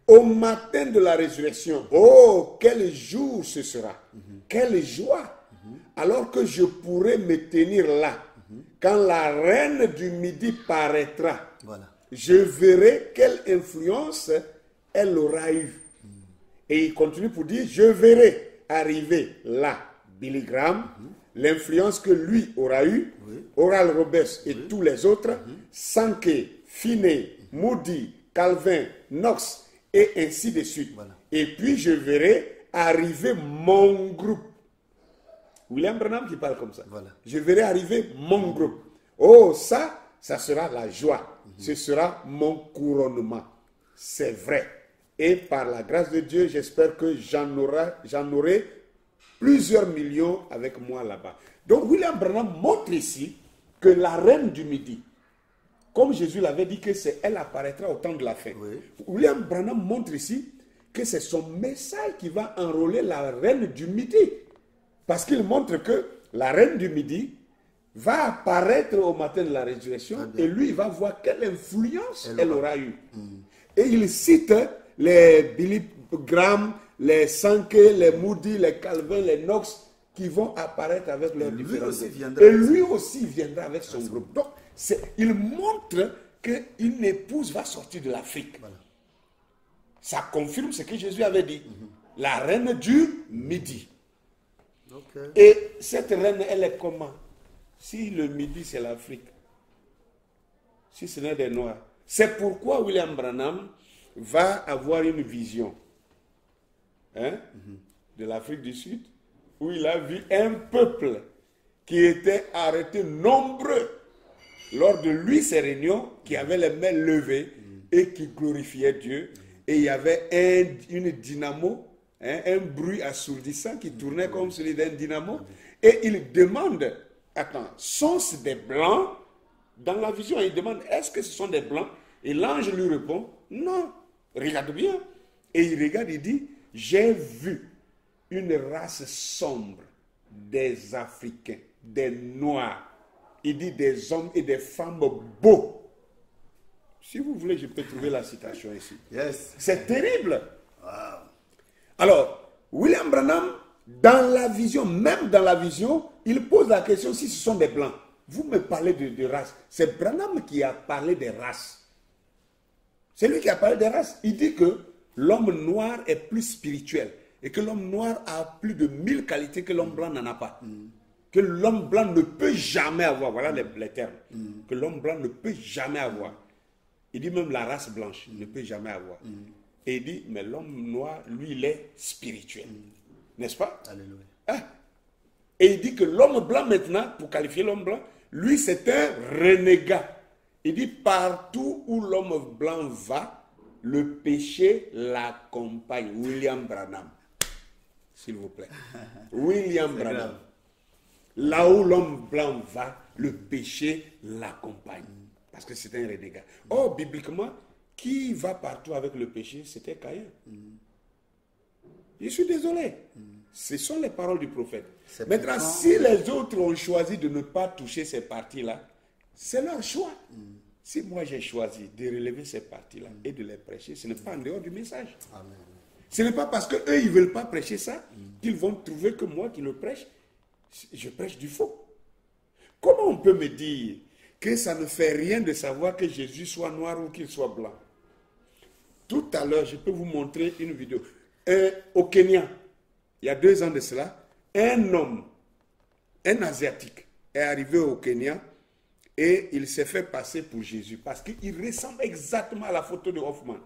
au matin de la résurrection, oh, quel jour ce sera, quelle joie, alors que je pourrai me tenir là, quand la reine du Midi paraîtra, Voilà. je verrai quelle influence elle aura eue. Et il continue pour dire, je verrai arriver là, Billy Graham, l'influence que lui aura eue, Oral Roberts et tous les autres, Sankey, Finney, Moody, Calvin, Knox, et ainsi de suite. Voilà. Et puis je verrai arriver mon groupe. William Branham qui parle comme ça. Voilà. Je verrai arriver mon groupe. Oh, ça sera la joie. Ce sera mon couronnement. C'est vrai. Et par la grâce de Dieu, j'espère que j'en aurai plusieurs millions avec moi là-bas. Donc William Branham montre ici que la reine du Midi, comme Jésus l'avait dit que c'est elle apparaîtra au temps de la fin. Oui. William Branham montre ici que c'est son message qui va enrôler la reine du Midi. Parce qu'il montre que la reine du Midi va apparaître au matin de la résurrection et lui, il va voir quelle influence elle aura eue. Et il cite les Billy Graham, les Sankey, les Moody, les Calvin, les Knox qui vont apparaître avec leurs différents groupes. Et lui aussi viendra avec son groupe. Donc, il montre qu'une épouse va sortir de l'Afrique. Voilà. Ça confirme ce que Jésus avait dit. La reine du Midi. Okay. Et cette reine, elle est comment? Si le Midi, c'est l'Afrique. Si ce n'est des Noirs. C'est pourquoi William Branham va avoir une vision de l'Afrique du Sud, où il a vu un peuple qui était arrêté nombreux lors de lui, ces réunions, qui avaient les mains levées et qui glorifiaient Dieu. Et il y avait une dynamo, un bruit assourdissant qui tournait comme celui d'un dynamo. Et il demande, attends, sont-ce des blancs? Dans la vision, il demande, est-ce que ce sont des blancs? Et l'ange lui répond, non, regarde bien. Et il regarde, il dit, j'ai vu une race sombre, des Africains, des Noirs. Il dit des hommes et des femmes beaux. Si vous voulez, je peux trouver la citation ici. Yes. C'est terrible. Wow. Alors, William Branham, dans la vision, même dans la vision, il pose la question si ce sont des blancs. Vous me parlez de race. C'est Branham qui a parlé des races. C'est lui qui a parlé des races. Il dit que l'homme noir est plus spirituel et que l'homme noir a plus de 1000 qualités que l'homme blanc n'en a pas. Que l'homme blanc ne peut jamais avoir. Voilà les termes. Que l'homme blanc ne peut jamais avoir. Il dit même la race blanche ne peut jamais avoir. Et il dit, mais l'homme noir, lui, il est spirituel. N'est-ce pas? Alléluia. Ah. Et il dit que l'homme blanc maintenant, pour qualifier l'homme blanc, lui, c'est un renégat. Il dit, partout où l'homme blanc va, le péché l'accompagne. William Branham. S'il vous plaît. William Branham. Grave. Là où l'homme blanc va, le péché l'accompagne. Parce que c'est un renégat. Or, bibliquement, qui va partout avec le péché, c'était Caïn. Je suis désolé. Ce sont les paroles du prophète. Maintenant, si les autres ont choisi de ne pas toucher ces parties-là, c'est leur choix. Si moi j'ai choisi de relever ces parties-là et de les prêcher, ce n'est pas en dehors du message. Amen. Ce n'est pas parce qu'eux, ils ne veulent pas prêcher ça qu'ils vont trouver que moi qui le prêche, je prêche du faux. Comment on peut me dire que ça ne fait rien de savoir que Jésus soit noir ou qu'il soit blanc. Tout à l'heure, je peux vous montrer une vidéo. Au Kenya, il y a 2 ans de cela, un homme, un Asiatique, est arrivé au Kenya et il s'est fait passer pour Jésus parce qu'il ressemble exactement à la photo de Hoffman.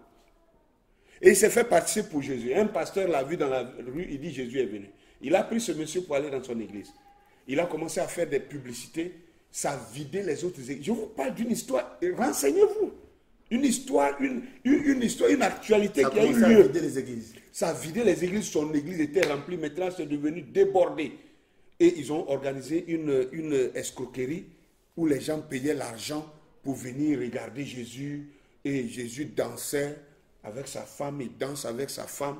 Et il s'est fait passer pour Jésus. Un pasteur l'a vu dans la rue, il dit Jésus est venu. Il a pris ce monsieur pour aller dans son église. Il a commencé à faire des publicités, ça a vidé les autres églises. Je vous parle d'une histoire, renseignez-vous. Une histoire, une actualité qui a eu lieu. Ça a vidé les églises. Ça a vidé les églises, son église était remplie, maintenant c'est devenu débordé. Et ils ont organisé une escroquerie où les gens payaient l'argent pour venir regarder Jésus. Et Jésus dansait avec sa femme, il danse avec sa femme.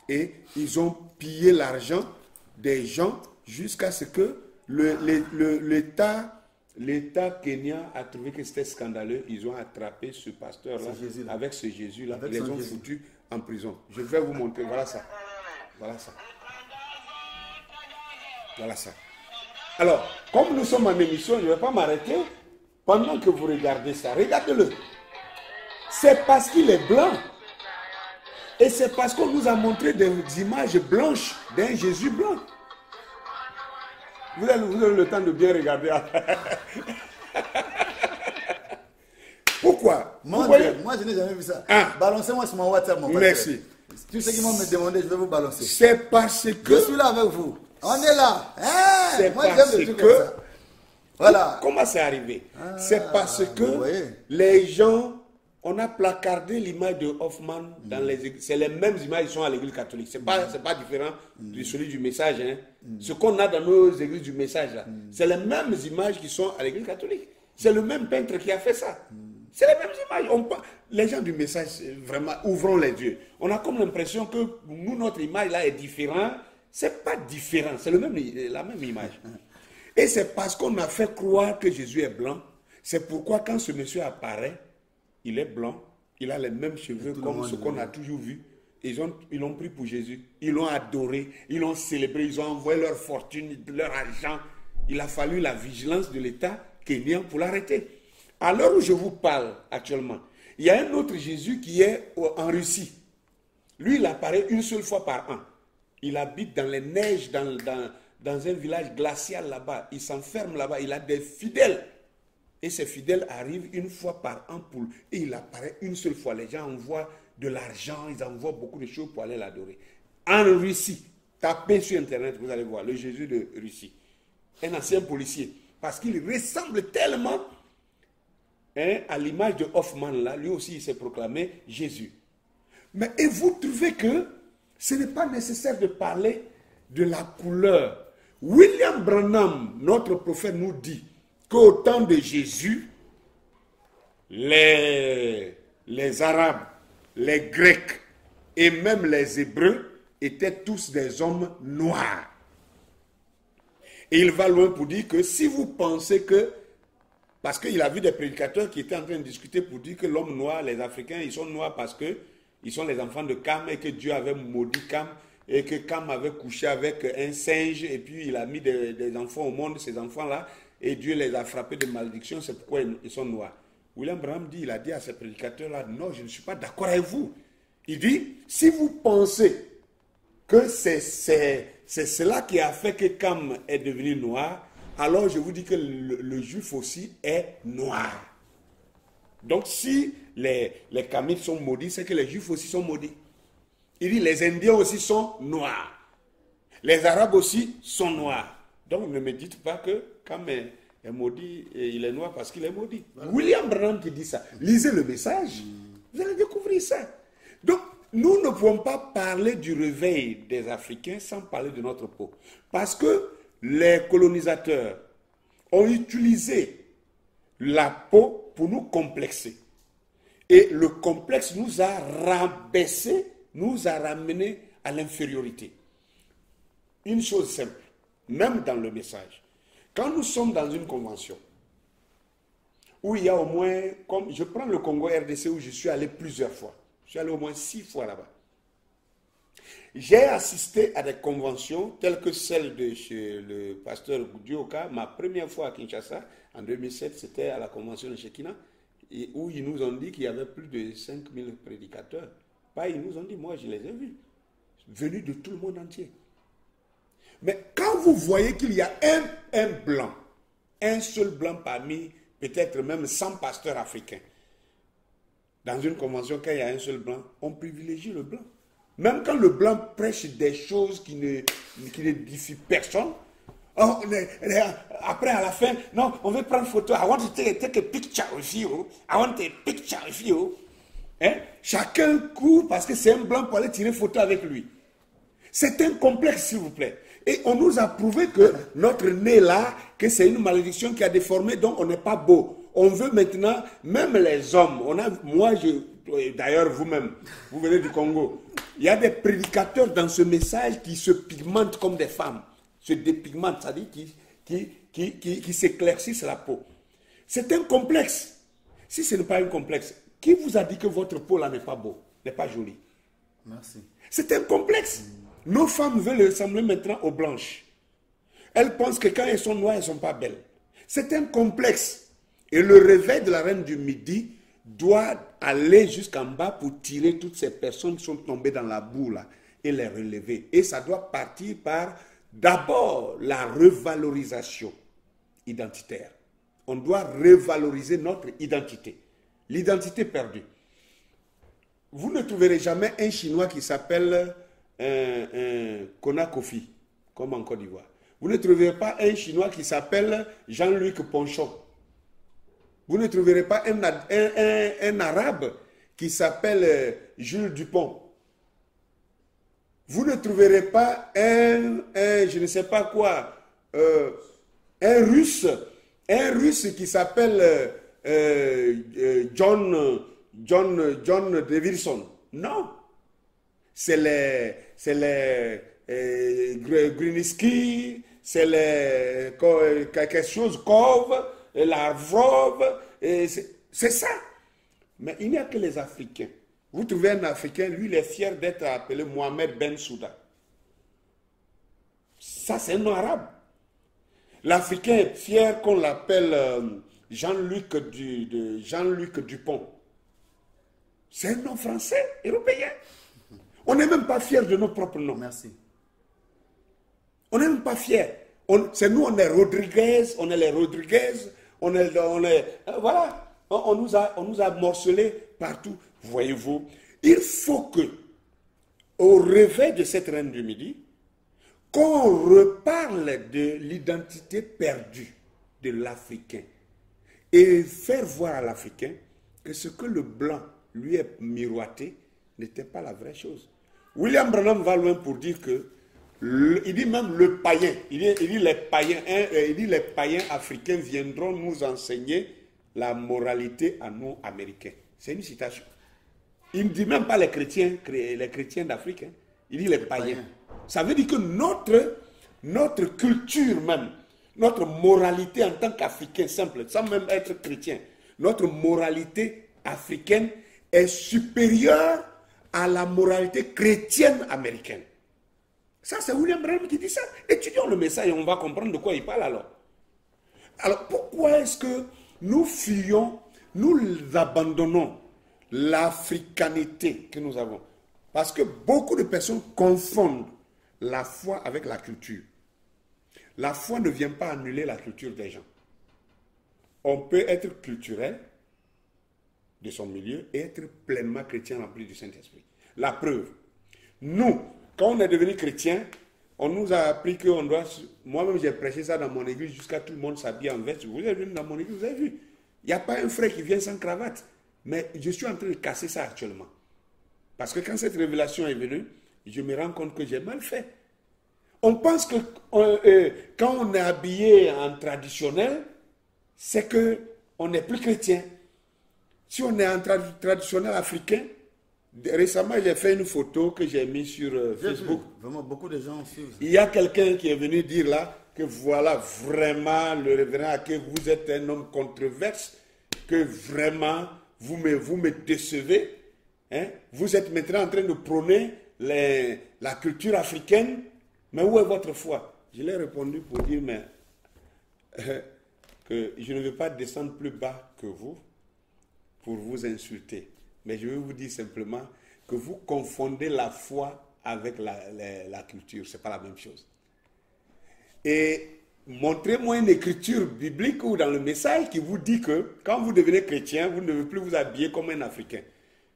Et ils ont pillé l'argent des gens jusqu'à ce que l'État kenyan a trouvé que c'était scandaleux. Ils ont attrapé ce pasteur-là avec ce Jésus-là. Ils les ont foutus en prison. Je vais vous montrer. Voilà ça. Voilà ça. Voilà ça. Alors, comme nous sommes en émission, je ne vais pas m'arrêter pendant que vous regardez ça. Regardez-le. C'est parce qu'il est blanc. Et c'est parce qu'on nous a montré des images blanches d'un Jésus blanc. Vous avez le temps de bien regarder. Pourquoi? Moi, je n'ai jamais vu ça. Balancez-moi sur mon WhatsApp, mon frère. Merci. Tous ceux qui m'ont demandé, je vais vous balancer. C'est parce que... Je suis là avec vous. On est là. C'est moi, parce j'aime le truc comme ça. Voilà. Comment c'est arrivé? C'est parce que les gens... On a placardé l'image de Hoffman dans les églises. C'est les mêmes images qui sont à l'église catholique. Ce n'est pas différent de celui du message. Hein. Ce qu'on a dans nos églises du message, là, c'est les mêmes images qui sont à l'église catholique. C'est le même peintre qui a fait ça. C'est les mêmes images. Les gens du message, vraiment, ouvrons les yeux. On a comme l'impression que nous, notre image là est différente. Ce n'est pas différent. C'est la même image. Et c'est parce qu'on a fait croire que Jésus est blanc. C'est pourquoi quand ce monsieur apparaît, il est blanc, il a les mêmes cheveux comme ce qu'on a toujours vu. Ils l'ont pris pour Jésus, ils l'ont adoré, ils l'ont célébré, ils ont envoyé leur fortune, leur argent. Il a fallu la vigilance de l'État kenyan pour l'arrêter. À l'heure où je vous parle actuellement, il y a un autre Jésus qui est en Russie. Lui, il apparaît une seule fois par an. Il habite dans les neiges, dans un village glacial là-bas. Il s'enferme là-bas, il a des fidèles. Et ces fidèles arrivent une fois par an et il apparaît une seule fois. Les gens envoient de l'argent, ils envoient beaucoup de choses pour aller l'adorer. En Russie, tapez sur Internet, vous allez voir le Jésus de Russie. Un ancien policier. Parce qu'il ressemble tellement à l'image de Hoffman là. Lui aussi, il s'est proclamé Jésus. Mais et vous trouvez que ce n'est pas nécessaire de parler de la couleur. William Branham, notre prophète, nous dit qu'au temps de Jésus, les Arabes, les Grecs et même les Hébreux étaient tous des hommes noirs. Et il va loin pour dire que si vous pensez que, parce qu'il a vu des prédicateurs qui étaient en train de discuter pour dire que l'homme noir, les Africains, ils sont noirs parce qu'ils sont les enfants de Cam et que Dieu avait maudit Cam et que Cam avait couché avec un singe et puis il a mis des enfants au monde, ces enfants-là, et Dieu les a frappés de malédiction, c'est pourquoi ils sont noirs. William Branham dit, il a dit à ces prédicateurs-là, non, je ne suis pas d'accord avec vous. Il dit, si vous pensez que c'est cela qui a fait que Cam est devenu noir, alors je vous dis que le juif aussi est noir. Donc si les Kamites sont maudits, c'est que les juifs aussi sont maudits. Il dit, les Indiens aussi sont noirs. Les Arabes aussi sont noirs. Donc ne me dites pas que Cam est maudit et il est noir parce qu'il est maudit. Voilà. William Branham qui dit ça. Lisez le message. Vous allez découvrir ça. Donc nous ne pouvons pas parler du réveil des Africains sans parler de notre peau. Parce que les colonisateurs ont utilisé la peau pour nous complexer. Et le complexe nous a rabaissés, nous a ramenés à l'infériorité. Une chose simple. Même dans le message. Quand nous sommes dans une convention, où il y a au moins, comme je prends le Congo RDC où je suis allé plusieurs fois, je suis allé au moins 6 fois là-bas. J'ai assisté à des conventions telles que celle de chez le pasteur Goudioka. Ma première fois à Kinshasa, en 2007, c'était à la convention de Shekina, où ils nous ont dit qu'il y avait plus de 5000 prédicateurs. Pas ils nous ont dit, moi je les ai vus, venus de tout le monde entier. Mais quand vous voyez qu'il y a un blanc, un seul blanc parmi peut-être même 100 pasteurs africains, dans une convention, quand il y a un seul blanc, on privilégie le blanc. Même quand le blanc prêche des choses qui n'édifient personne, après à la fin, non, on veut prendre photo. I want to take a picture with you. I want a picture with you. Hein? Chacun court parce que c'est un blanc pour aller tirer photo avec lui. C'est un complexe, s'il vous plaît. Et on nous a prouvé que notre nez là, que c'est une malédiction qui a déformé, donc on n'est pas beau. On veut maintenant, même les hommes, d'ailleurs vous-même, vous venez du Congo, il y a des prédicateurs dans ce message qui se pigmentent comme des femmes, se dépigmentent, c'est-à-dire qui s'éclaircissent la peau. C'est un complexe. Si ce n'est pas un complexe, qui vous a dit que votre peau là n'est pas beau, n'est pas jolie? Merci. C'est un complexe. Nos femmes veulent ressembler maintenant aux blanches. Elles pensent que quand elles sont noires, elles ne sont pas belles. C'est un complexe. Et le réveil de la reine du Midi doit aller jusqu'en bas pour tirer toutes ces personnes qui sont tombées dans la boue là, et les relever. Et ça doit partir par d'abord la revalorisation identitaire. On doit revaloriser notre identité. L'identité perdue. Vous ne trouverez jamais un Chinois qui s'appelle Kona Kofi, comme en Côte d'Ivoire. Vous ne trouverez pas un Chinois qui s'appelle Jean-Luc Ponchon. Vous ne trouverez pas un Arabe qui s'appelle Jules Dupont. Vous ne trouverez pas je ne sais pas quoi, un Russe qui s'appelle John Davidson. Non. C'est les Gruniski, c'est les quelque chose Kov, Lavrov, c'est ça. Mais il n'y a que les Africains. Vous trouvez un Africain, lui, il est fier d'être appelé Mohamed Ben Souda. Ça, c'est un nom arabe. L'Africain est fier qu'on l'appelle Jean-Luc Dupont. C'est un nom français, européen. On n'est même pas fier de nos propres noms. Merci. On n'est même pas fiers. C'est nous, on est Rodriguez, on est les Rodriguez, voilà. On nous a morcelés partout. Voyez-vous, il faut que, au réveil de cette reine du Midi, qu'on reparle de l'identité perdue de l'Africain et faire voir à l'Africain que ce que le blanc lui est miroité n'était pas la vraie chose. William Branham va loin pour dire que, il dit même le païen, il dit les païens africains viendront nous enseigner la moralité à nous Américains. C'est une citation. Il ne dit même pas les chrétiens d'Afrique, hein. Il dit les païens. Ça veut dire que notre culture même, notre moralité en tant qu'Africain simple, sans même être chrétien, notre moralité africaine est supérieure à la moralité chrétienne américaine. Ça, c'est William Branham qui dit ça. Étudions le message et on va comprendre de quoi il parle alors. Alors, pourquoi est-ce que nous fuyons, nous abandonnons l'africanité que nous avons? Parce que beaucoup de personnes confondent la foi avec la culture. La foi ne vient pas annuler la culture des gens. On peut être culturel de son milieu et être pleinement chrétien rempli du Saint-Esprit. La preuve, nous, quand on est devenu chrétien, on nous a appris qu'on doit... Moi-même, j'ai prêché ça dans mon église jusqu'à tout le monde s'habille en veste. Vous êtes venu dans mon église, vous avez vu. Il n'y a pas un frère qui vient sans cravate. Mais je suis en train de casser ça actuellement. Parce que quand cette révélation est venue, je me rends compte que j'ai mal fait. On pense que quand on est habillé en traditionnel, c'est qu'on n'est plus chrétien. Si on est en traditionnel africain, récemment j'ai fait une photo que j'ai mise sur Facebook. Vraiment, beaucoup de gens suivent. Il y a quelqu'un qui est venu dire là que voilà vraiment le révérend, que vous êtes un homme controverse, que vraiment vous me décevez. Hein? Vous êtes maintenant en train de prôner la culture africaine, mais où est votre foi? Je lui ai répondu pour dire, mais que je ne vais pas descendre plus bas que vous pour vous insulter. Mais je vais vous dire simplement que vous confondez la foi avec la culture. Ce n'est pas la même chose. Et montrez-moi une écriture biblique ou dans le message qui vous dit que quand vous devenez chrétien, vous ne devez plus vous habiller comme un Africain.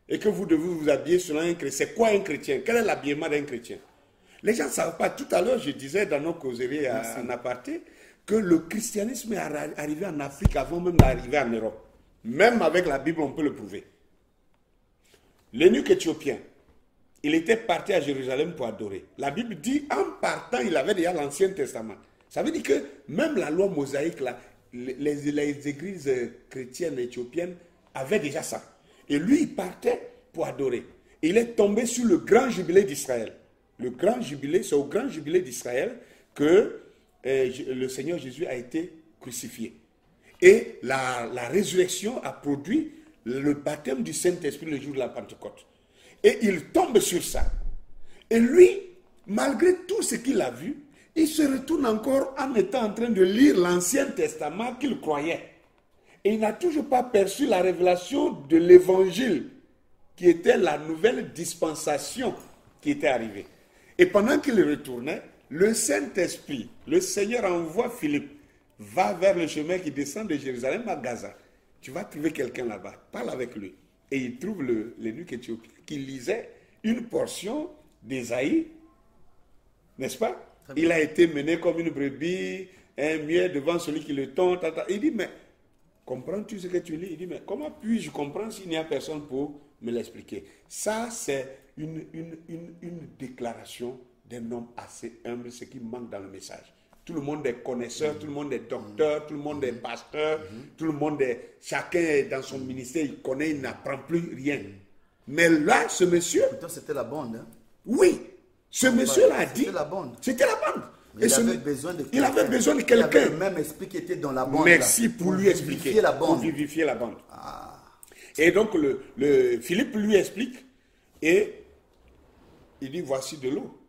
Et que vous devez vous habiller selon un chrétien. C'est quoi un chrétien? Quel est l'habillement d'un chrétien? Les gens ne savent pas. Tout à l'heure, je disais dans nos causeries en aparté que le christianisme est arrivé en Afrique avant même d'arriver en Europe. Même avec la Bible, on peut le prouver. L'eunuque éthiopien, il était parti à Jérusalem pour adorer. La Bible dit, en partant, il avait déjà l'Ancien Testament. Ça veut dire que même la loi mosaïque, là, les églises chrétiennes éthiopiennes avaient déjà ça. Et lui, il partait pour adorer. Et il est tombé sur le grand jubilé d'Israël. Le grand jubilé, c'est au grand jubilé d'Israël que le Seigneur Jésus a été crucifié. Et la résurrection a produit le baptême du Saint-Esprit le jour de la Pentecôte. Et il tombe sur ça. Et lui, malgré tout ce qu'il a vu, il se retourne encore en étant en train de lire l'Ancien Testament qu'il croyait. Et il n'a toujours pas perçu la révélation de l'Évangile, qui était la nouvelle dispensation qui était arrivée. Et pendant qu'il retournait, le Saint-Esprit, le Seigneur envoie Philippe, va vers le chemin qui descend de Jérusalem à Gaza. Tu vas trouver quelqu'un là-bas, parle avec lui. Et il trouve l'eunuque éthiopien qui lisait une portion d'Ésaïe, n'est-ce pas? Il a été mené comme une brebis, un muet devant celui qui le tond. Il dit, mais comprends-tu ce que tu lis? Il dit, mais comment puis-je comprendre s'il n'y a personne pour me l'expliquer? Ça, c'est une déclaration d'un homme assez humble, ce qui manque dans le message. Tout le monde est connaisseur, tout le monde est docteur, tout le monde est pasteur, tout le monde est... Chacun est dans son ministère, il connaît, il n'apprend plus rien. Mais là, ce monsieur... Pourtant, c'était la bande. Hein? Oui, ce monsieur-là a dit... C'était la bande. C'était la bande. Il avait besoin de quelqu'un. Il avait besoin de quelqu'un. Il avait le même esprit qui était dans la bande. Merci là, pour lui expliquer. Vivifier la bande. Pour vivifier la bande. Ah. Et donc, Philippe lui explique et il dit, voici de l'eau.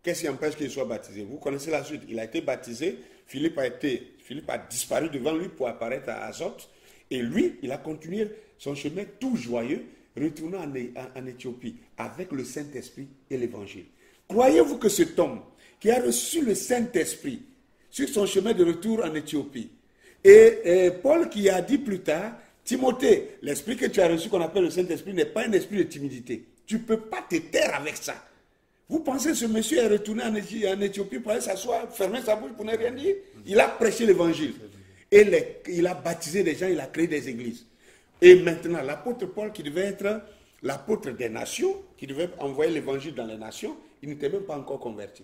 Qu'est-ce qui empêche qu'il soit baptisé? Vous connaissez la suite. Il a été baptisé, Philippe a disparu devant lui pour apparaître à Azote. Et lui, il a continué son chemin tout joyeux, retournant en Éthiopie avec le Saint-Esprit et l'Évangile. Croyez-vous que cet homme qui a reçu le Saint-Esprit sur son chemin de retour en Éthiopie, et Paul qui a dit plus tard, Timothée, l'esprit que tu as reçu qu'on appelle le Saint-Esprit n'est pas un esprit de timidité. Tu ne peux pas te taire avec ça. Vous pensez que ce monsieur est retourné en Éthiopie pour aller s'asseoir, fermer sa bouche pour ne rien dire? Il a prêché l'évangile. Et il a baptisé des gens, il a créé des églises. Et maintenant, l'apôtre Paul, qui devait être l'apôtre des nations, qui devait envoyer l'évangile dans les nations, il n'était même pas encore converti.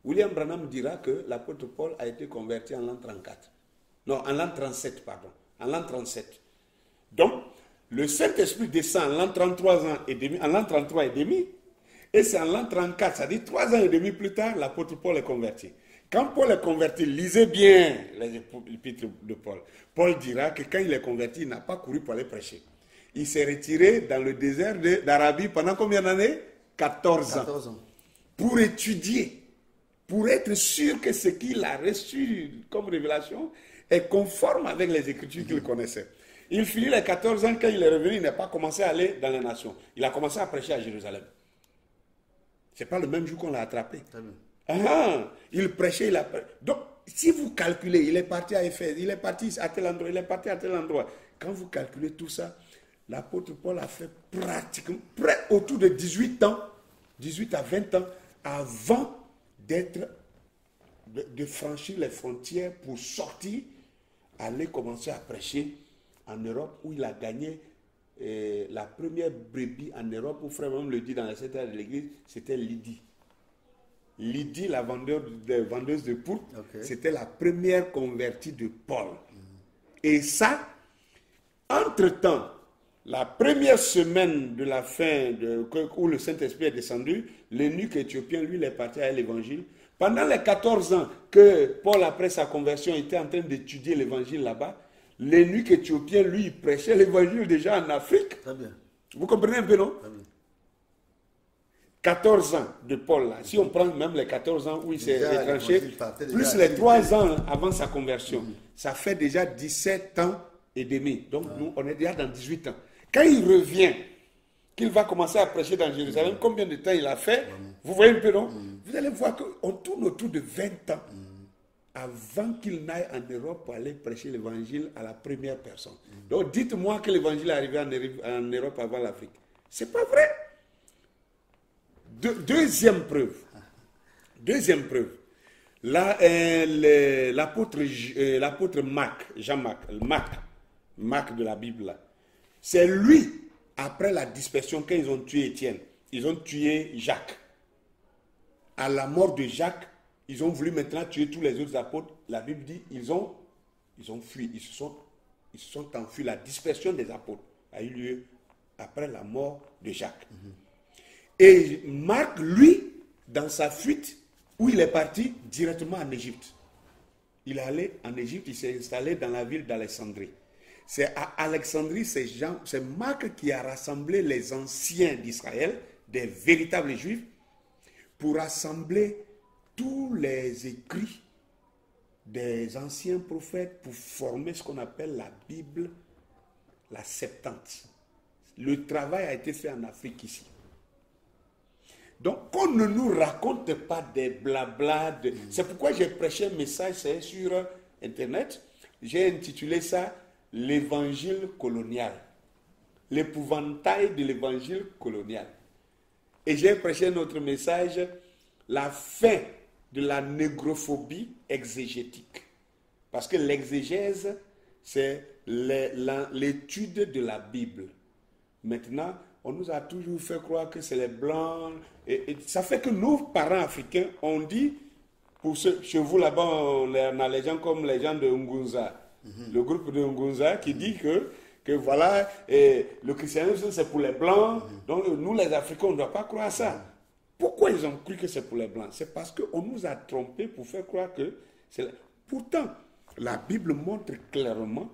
William Branham dira que l'apôtre Paul a été converti en l'an 34. Non, en l'an 37, pardon. En l'an 37. Donc, le Saint-Esprit descend en l'an 33 ans et demi, en l'an 33 et demi, et c'est en l'an 34, c'est-à-dire 3 ans et demi plus tard, l'apôtre Paul est converti. Quand Paul est converti, lisez bien les épîtres de Paul. Paul dira que quand il est converti, il n'a pas couru pour aller prêcher. Il s'est retiré dans le désert d'Arabie pendant combien d'années? 14 ans. Pour étudier, pour être sûr que ce qu'il a reçu comme révélation est conforme avec les Écritures qu'il connaissait. Il finit les 14 ans, quand il est revenu, il n'a pas commencé à aller dans les nations. Il a commencé à prêcher à Jérusalem. Ce n'est pas le même jour qu'on l'a attrapé. Il prêchait, il a prêché. Donc, si vous calculez, il est parti à Éphèse, il est parti à tel endroit, il est parti à tel endroit. Quand vous calculez tout ça, l'apôtre Paul a fait pratiquement autour de 18 ans, 18 à 20 ans, avant de franchir les frontières pour sortir, aller commencer à prêcher en Europe, où il a gagné la première brebis en Europe, où frère même le dit dans la secrétaire de l'église, c'était Lydie. Lydie, la vendeuse de pourpre, c'était la première convertie de Paul. Et ça, entre-temps, la première semaine de la fin, où le Saint-Esprit est descendu, l'eunuque éthiopien, lui, il est parti à l'évangile. Pendant les 14 ans que Paul, après sa conversion, était en train d'étudier l'évangile là-bas, l'eunuque éthiopien, lui, il prêchait l'évangile déjà en Afrique. Très bien. Vous comprenez un peu, non? Très bien. 14 ans de Paul, là, si on prend même les 14 ans où il s'est retranché, plus déjà les 3 ans avant sa conversion, ça fait déjà 17 ans et demi. Donc nous, on est déjà dans 18 ans. Quand il revient, qu'il va commencer à prêcher dans Jérusalem, combien de temps il a fait? Vous voyez un peu, non? Vous allez voir qu'on tourne autour de 20 ans avant qu'il n'aille en Europe pour aller prêcher l'évangile à la première personne. Donc dites-moi que l'évangile est arrivé en Europe avant l'Afrique. C'est pas vrai. Deuxième preuve. L'apôtre Marc, Marc de la Bible, là, c'est lui, après la dispersion, quand ils ont tué Étienne, ils ont tué Jacques. À la mort de Jacques, ils ont voulu maintenant tuer tous les autres apôtres. La Bible dit ils ont fui, ils se sont enfuis. La dispersion des apôtres a eu lieu après la mort de Jacques. Et Marc, lui, dans sa fuite, où il est parti directement en Égypte. Il est allé en Égypte, il s'est installé dans la ville d'Alexandrie. C'est à Alexandrie, c'est Marc qui a rassemblé les anciens d'Israël, des véritables juifs, pour rassembler tous les écrits des anciens prophètes pour former ce qu'on appelle la Bible, la Septante. Le travail a été fait en Afrique ici. Donc, qu'on ne nous raconte pas des blabla. C'est pourquoi j'ai prêché un message sur Internet. J'ai intitulé ça « L'évangile colonial ». L'épouvantail de l'évangile colonial. Et j'ai prêché un autre message « La fin de la négrophobie exégétique ». Parce que l'exégèse, c'est l'étude de la Bible. Maintenant, on nous a toujours fait croire que c'est les Blancs. Et ça fait que nos parents africains ont dit, chez vous là-bas, on a les gens comme les gens de Ngunza. Le groupe de Ngunza qui dit que voilà, le christianisme c'est pour les Blancs. Donc nous les Africains, on ne doit pas croire à ça. Pourquoi ils ont cru que c'est pour les Blancs? C'est parce qu'on nous a trompés pour faire croire que c'est... Pourtant, la Bible montre clairement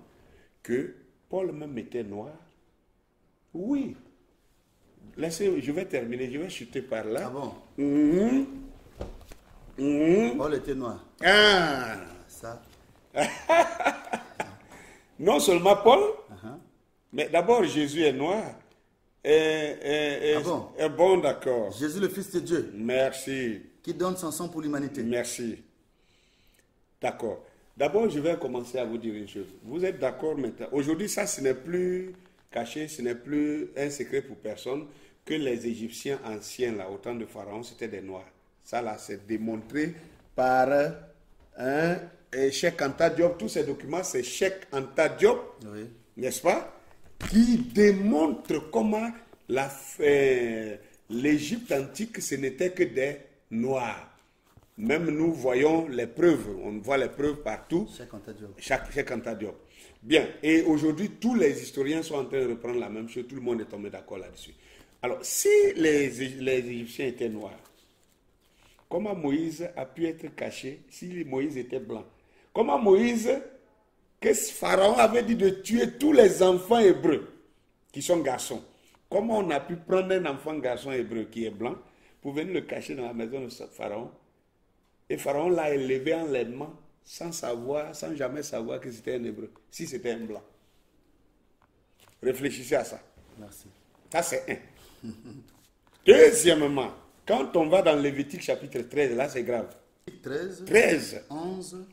que Paul même était noir. Oui. Laissez, je vais terminer, je vais chuter par là. Ah bon? Paul était noir. Ah! Ça. Non seulement Paul, mais d'abord Jésus est noir. Ah bon? Bon, d'accord. Jésus, le Fils de Dieu. Merci. Qui donne son sang pour l'humanité. Merci. D'accord. D'abord, je vais commencer à vous dire une chose. Vous êtes d'accord maintenant? Aujourd'hui, ça, ce n'est plus caché, ce n'est plus un secret pour personne que les Égyptiens anciens, là, au temps de Pharaon, c'était des Noirs. Ça, là, c'est démontré par Cheikh Anta Diop. Tous ces documents, c'est Cheikh Anta Diop, oui, n'est-ce pas, qui démontre comment l'Égypte antique, ce n'était que des Noirs. Même nous voyons les preuves, on voit les preuves partout. Cheikh Anta Diop. Cheikh Anta Diop. Bien, et aujourd'hui, tous les historiens sont en train de reprendre la même chose, tout le monde est tombé d'accord là-dessus. Alors, si les Égyptiens étaient noirs, comment Moïse a pu être caché si Moïse était blanc? Comment Moïse, que Pharaon avait dit de tuer tous les enfants hébreux qui sont garçons, comment on a pu prendre un enfant garçon hébreu qui est blanc pour venir le cacher dans la maison de Pharaon? Et Pharaon l'a élevé enlèvement sans savoir, sans jamais savoir que c'était un hébreu, si c'était un blanc. Réfléchissez à ça. Merci. Ça, c'est un. Deuxièmement, quand on va dans Lévitique chapitre 13, là c'est grave. 13. 11.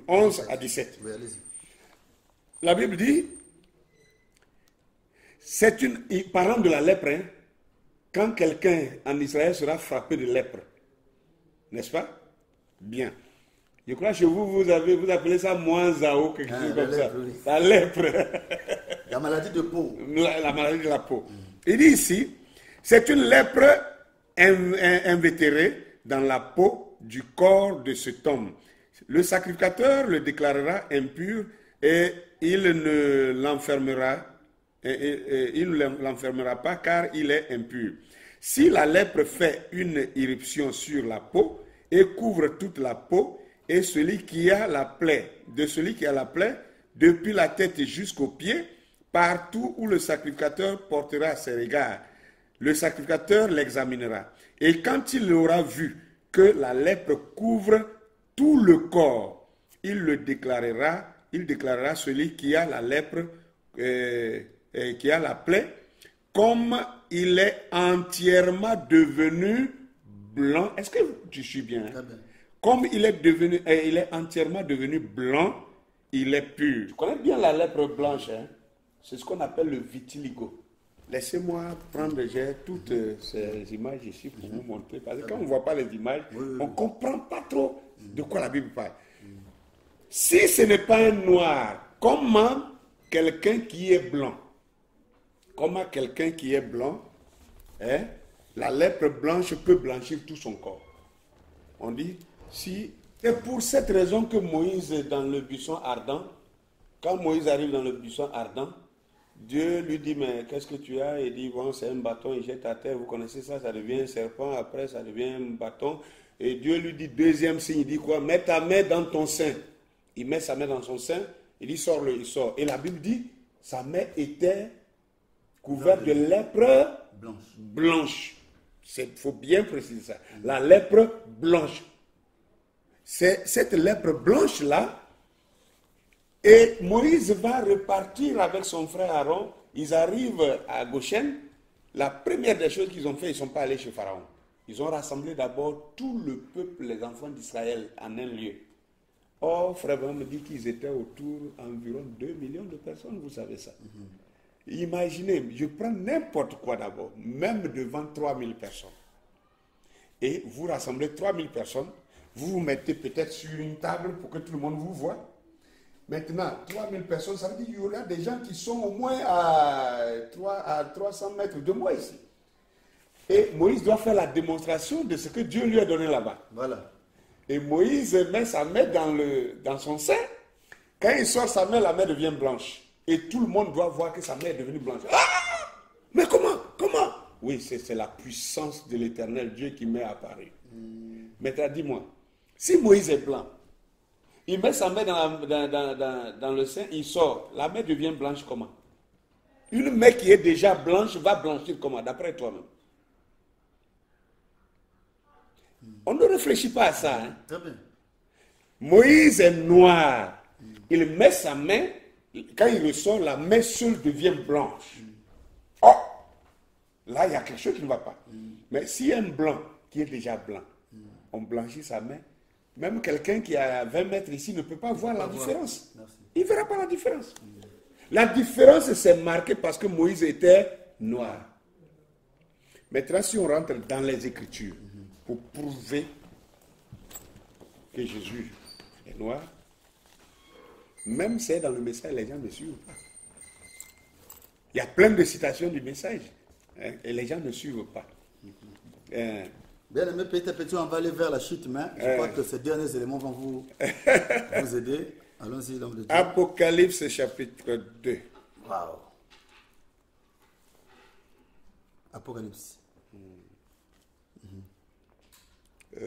11 à 17. Oui, allez-y. La Bible dit, parlant de la lèpre, hein, quand quelqu'un en Israël sera frappé de lèpre, n'est-ce pas? Bien. Je crois que chez vous, vous appelez ça Mouanzao, quelque chose comme ça. Oui. La lèpre. La maladie de peau. La maladie de la peau. Il dit ici, c'est une lèpre invétérée dans la peau du corps de cet homme. Le sacrificateur le déclarera impur et il ne l'enfermera pas car il est impur. Si la lèpre fait une éruption sur la peau et couvre toute la peau, et celui qui a la plaie, depuis la tête jusqu'aux pieds, partout où le sacrificateur portera ses regards, Le sacrificateur l'examinera. Et quand il aura vu que la lèpre couvre tout le corps, il déclarera celui qui a la lèpre, qui a la plaie, comme il est entièrement devenu blanc. Est-ce que tu suis bien? Hein? Comme il est entièrement devenu blanc, il est pur. Tu connais bien la lèpre blanche, hein? C'est ce qu'on appelle le vitiligo. Laissez-moi prendre toutes ces images ici pour vous montrer. Parce que quand on ne voit pas les images, on ne comprend pas trop de quoi la Bible parle. Si ce n'est pas un noir, comment quelqu'un qui est blanc, hein, la lèpre blanche peut blanchir tout son corps? On dit, si... C'est pour cette raison que Moïse, dans le buisson ardent, quand Moïse arrive dans le buisson ardent, Dieu lui dit, mais qu'est-ce que tu as? Il dit, bon, c'est un bâton, il jette à terre, vous connaissez ça, ça devient un serpent, après ça devient un bâton. Et Dieu lui dit, deuxième signe, il dit quoi? Mets ta main dans ton sein. Il met sa main dans son sein, il dit, sors-le, il sort. Et la Bible dit, sa main était couverte de lèpre blanche. Il faut bien préciser ça. La lèpre blanche. C'est cette lèpre blanche-là. Et Moïse va repartir avec son frère Aaron. Ils arrivent à Goshen. La première des choses qu'ils ont fait, ils ne sont pas allés chez Pharaon. Ils ont rassemblé d'abord tout le peuple, les enfants d'Israël, en un lieu. Or, frère Abraham me dit qu'ils étaient autour d'environ 2 millions de personnes, vous savez ça. Imaginez, je prends n'importe quoi d'abord, même devant 3000 personnes. Et vous rassemblez 3000 personnes, vous vous mettez peut-être sur une table pour que tout le monde vous voie. Maintenant, 3000 personnes, ça veut dire qu'il y aura des gens qui sont au moins à 300 mètres de moi ici. Et Moïse doit faire la démonstration de ce que Dieu lui a donné là-bas. Voilà. Et Moïse met sa main dans son sein. Quand il sort sa main, la main devient blanche. Et tout le monde doit voir que sa main est devenue blanche. Ah! Mais comment? Oui, c'est la puissance de l'Éternel Dieu qui m'est apparu. Maintenant, dis-moi, si Moïse est blanc, il met sa main dans le sein, il sort. La main devient blanche comment? Une main qui est déjà blanche va blanchir comment? D'après toi-même. On ne réfléchit pas à ça. Hein? Très bien. Moïse est noir. Il met sa main, quand il ressort, la main seule devient blanche. Oh! Là, il y a quelque chose qui ne va pas. Mais si un blanc qui est déjà blanc, on blanchit sa main, même quelqu'un qui est à 20 mètres ici ne peut pas voir la différence. Il ne verra pas la différence. La différence s'est marquée parce que Moïse était noir. Maintenant, si on rentre dans les Écritures pour prouver que Jésus est noir, même si c'est dans le message, les gens ne suivent pas. Il y a plein de citations du message, hein, et les gens ne suivent pas. Bien aimé, petit à petit, on va aller vers la chute, mais je crois que ces derniers éléments vont vous aider. Allons-y, l'homme de Dieu. Apocalypse chapitre 2. Waouh. Apocalypse. Je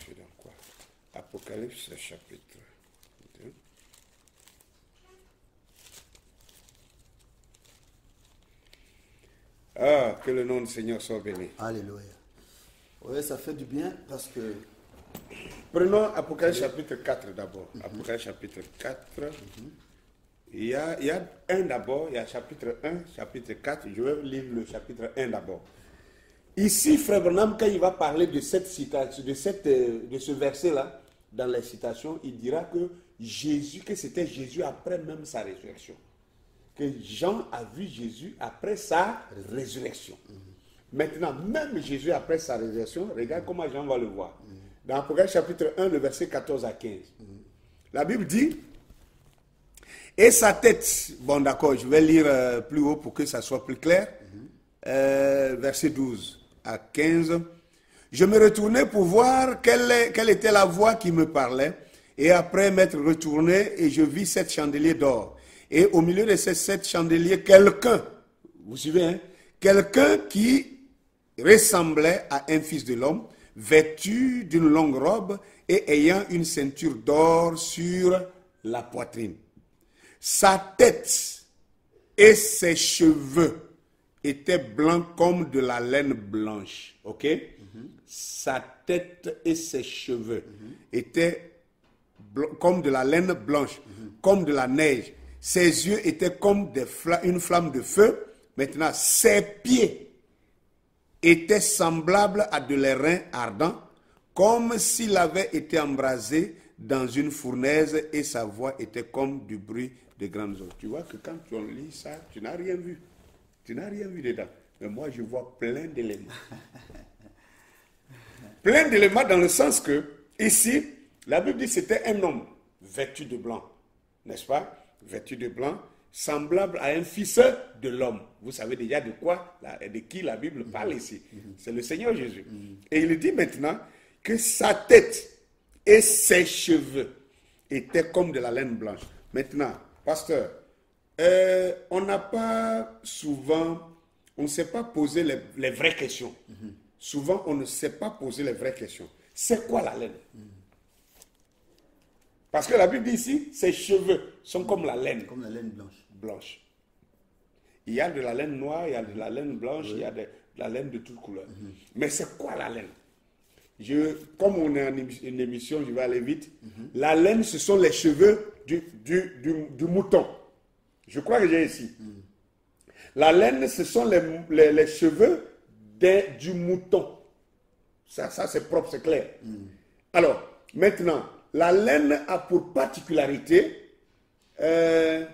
suis dans quoi? Apocalypse chapitre 2. Ah, que le nom du Seigneur soit béni. Alléluia. Oui, ça fait du bien parce que... Prenons Apocalypse chapitre 4 d'abord. Apocalypse chapitre 4. Il y a un d'abord, il y a chapitre 1, chapitre 4. Je vais lire le chapitre 1 d'abord. Ici, Frère Branham, quand il va parler de cette citation, de ce verset-là, dans les citations, il dira que c'était Jésus après même sa résurrection. Que Jean a vu Jésus après sa résurrection. Maintenant, même Jésus après sa résurrection, regarde comment Jean va le voir. Dans Apocalypse chapitre 1, le verset 14 à 15. La Bible dit, et sa tête, bon d'accord, je vais lire plus haut pour que ça soit plus clair. Verset 12 à 15. Je me retournai pour voir quelle était la voix qui me parlait. Et après m'être retourné, et je vis 7 chandeliers d'or. Et au milieu de ces 7 chandeliers, quelqu'un, vous suivez, hein, quelqu'un qui ressemblait à un fils de l'homme, vêtu d'une longue robe et ayant une ceinture d'or sur la poitrine. Sa tête et ses cheveux étaient blancs comme de la laine blanche. Ok? Sa tête et ses cheveux étaient comme de la laine blanche, comme de la neige. Ses yeux étaient comme une flamme de feu. Maintenant, ses pieds étaient semblables à de l'airain ardent, comme s'il avait été embrasé dans une fournaise, et sa voix était comme du bruit de grandes eaux. Tu vois que quand on lit ça, tu n'as rien vu. Tu n'as rien vu dedans. Mais moi, je vois plein d'éléments. Plein d'éléments dans le sens que, ici, la Bible dit que c'était un homme vêtu de blanc. N'est-ce pas? Vêtu de blanc, semblable à un fils de l'homme. Vous savez déjà de qui la Bible parle ici. C'est le Seigneur Jésus. Et il dit maintenant que sa tête et ses cheveux étaient comme de la laine blanche. Maintenant, pasteur, on n'a pas souvent, on ne sait pas poser les vraies questions. Souvent, on ne sait pas poser les vraies questions. C'est quoi la laine? Parce que la Bible dit ici, ses cheveux sont comme la laine. Comme la laine blanche. Blanche. Il y a de la laine noire, il y a de la laine blanche, il y a de la laine de toutes couleurs. Mais c'est quoi la laine? Comme on est en une émission, je vais aller vite. La laine, ce sont les cheveux du mouton. Je crois que j'ai ici. La laine, ce sont les cheveux du mouton. Ça c'est propre, c'est clair. Alors, maintenant, la laine a pour particularité le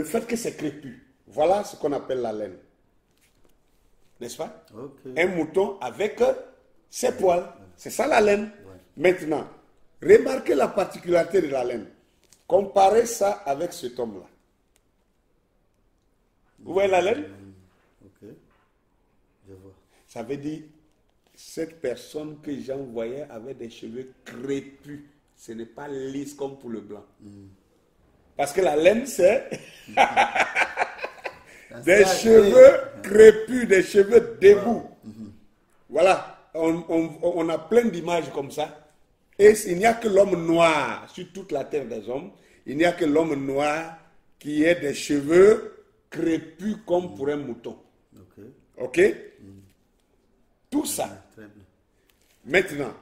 fait que c'est crépus. Voilà ce qu'on appelle la laine. N'est-ce pas? Okay. Un mouton avec ses poils. C'est ça la laine. Maintenant, remarquez la particularité de la laine. Comparez ça avec cet homme-là. Vous voyez la laine? Ok. Je vois. Ça veut dire, cette personne que Jean voyait avait des cheveux crépus. Ce n'est pas lisse comme pour le blanc. Parce que la laine, c'est des cheveux crépus, des cheveux debout. Voilà, on a plein d'images comme ça. Et il n'y a que l'homme noir sur toute la terre des hommes. Il n'y a que l'homme noir qui ait des cheveux crépus comme pour un mouton. Ok? Tout ça. Maintenant,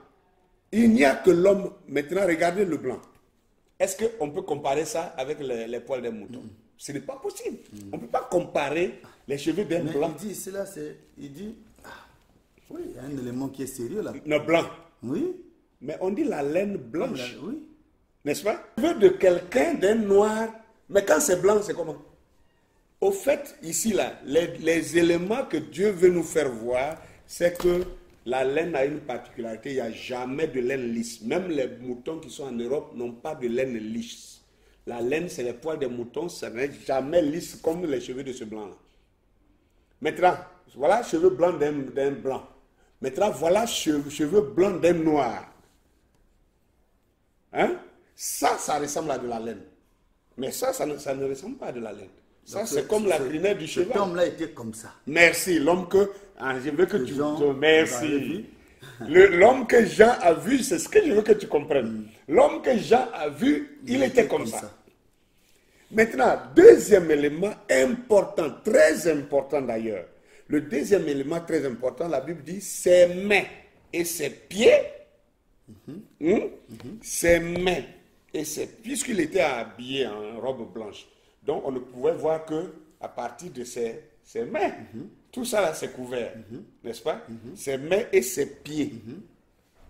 il n'y a que l'homme. Maintenant, regardez le blanc. Est-ce qu'on peut comparer ça avec les poils d'un mouton? Ce n'est pas possible. On ne peut pas comparer les cheveux d'un blanc. Il dit, cela, il dit, oui, il y a un élément qui est sérieux là. Le blanc. Oui. Mais on dit la laine blanche. Oui. N'est-ce pas? Les cheveux de quelqu'un d'un noir, mais quand c'est blanc, c'est comment? Au fait, ici, là, les éléments que Dieu veut nous faire voir, c'est que la laine a une particularité, il n'y a jamais de laine lisse. Même les moutons qui sont en Europe n'ont pas de laine lisse. La laine, c'est les poils des moutons, ça n'est jamais lisse comme les cheveux de ce blanc-là. Maintenant, voilà cheveux blancs d'un blanc. Maintenant, voilà cheveux blancs d'un noir. Hein? Ça ressemble à de la laine. Mais ça ne ressemble pas à de la laine. Ça, c'est comme la crinière du cheval. Cet homme-là était comme ça. Merci. L'homme que... je veux que tu... Merci. L'homme que Jean a vu, c'est ce que je veux que tu comprennes. L'homme que Jean a vu, il était comme ça. Maintenant, deuxième élément important, très important d'ailleurs. Le deuxième élément très important, la Bible dit, ses mains et ses pieds. Ses mains et ses pieds, puisqu'il était habillé en robe blanche. Donc, on ne pouvait voir que à partir de ses mains. Tout ça, là, c'est couvert. N'est-ce pas? Ses mains et ses pieds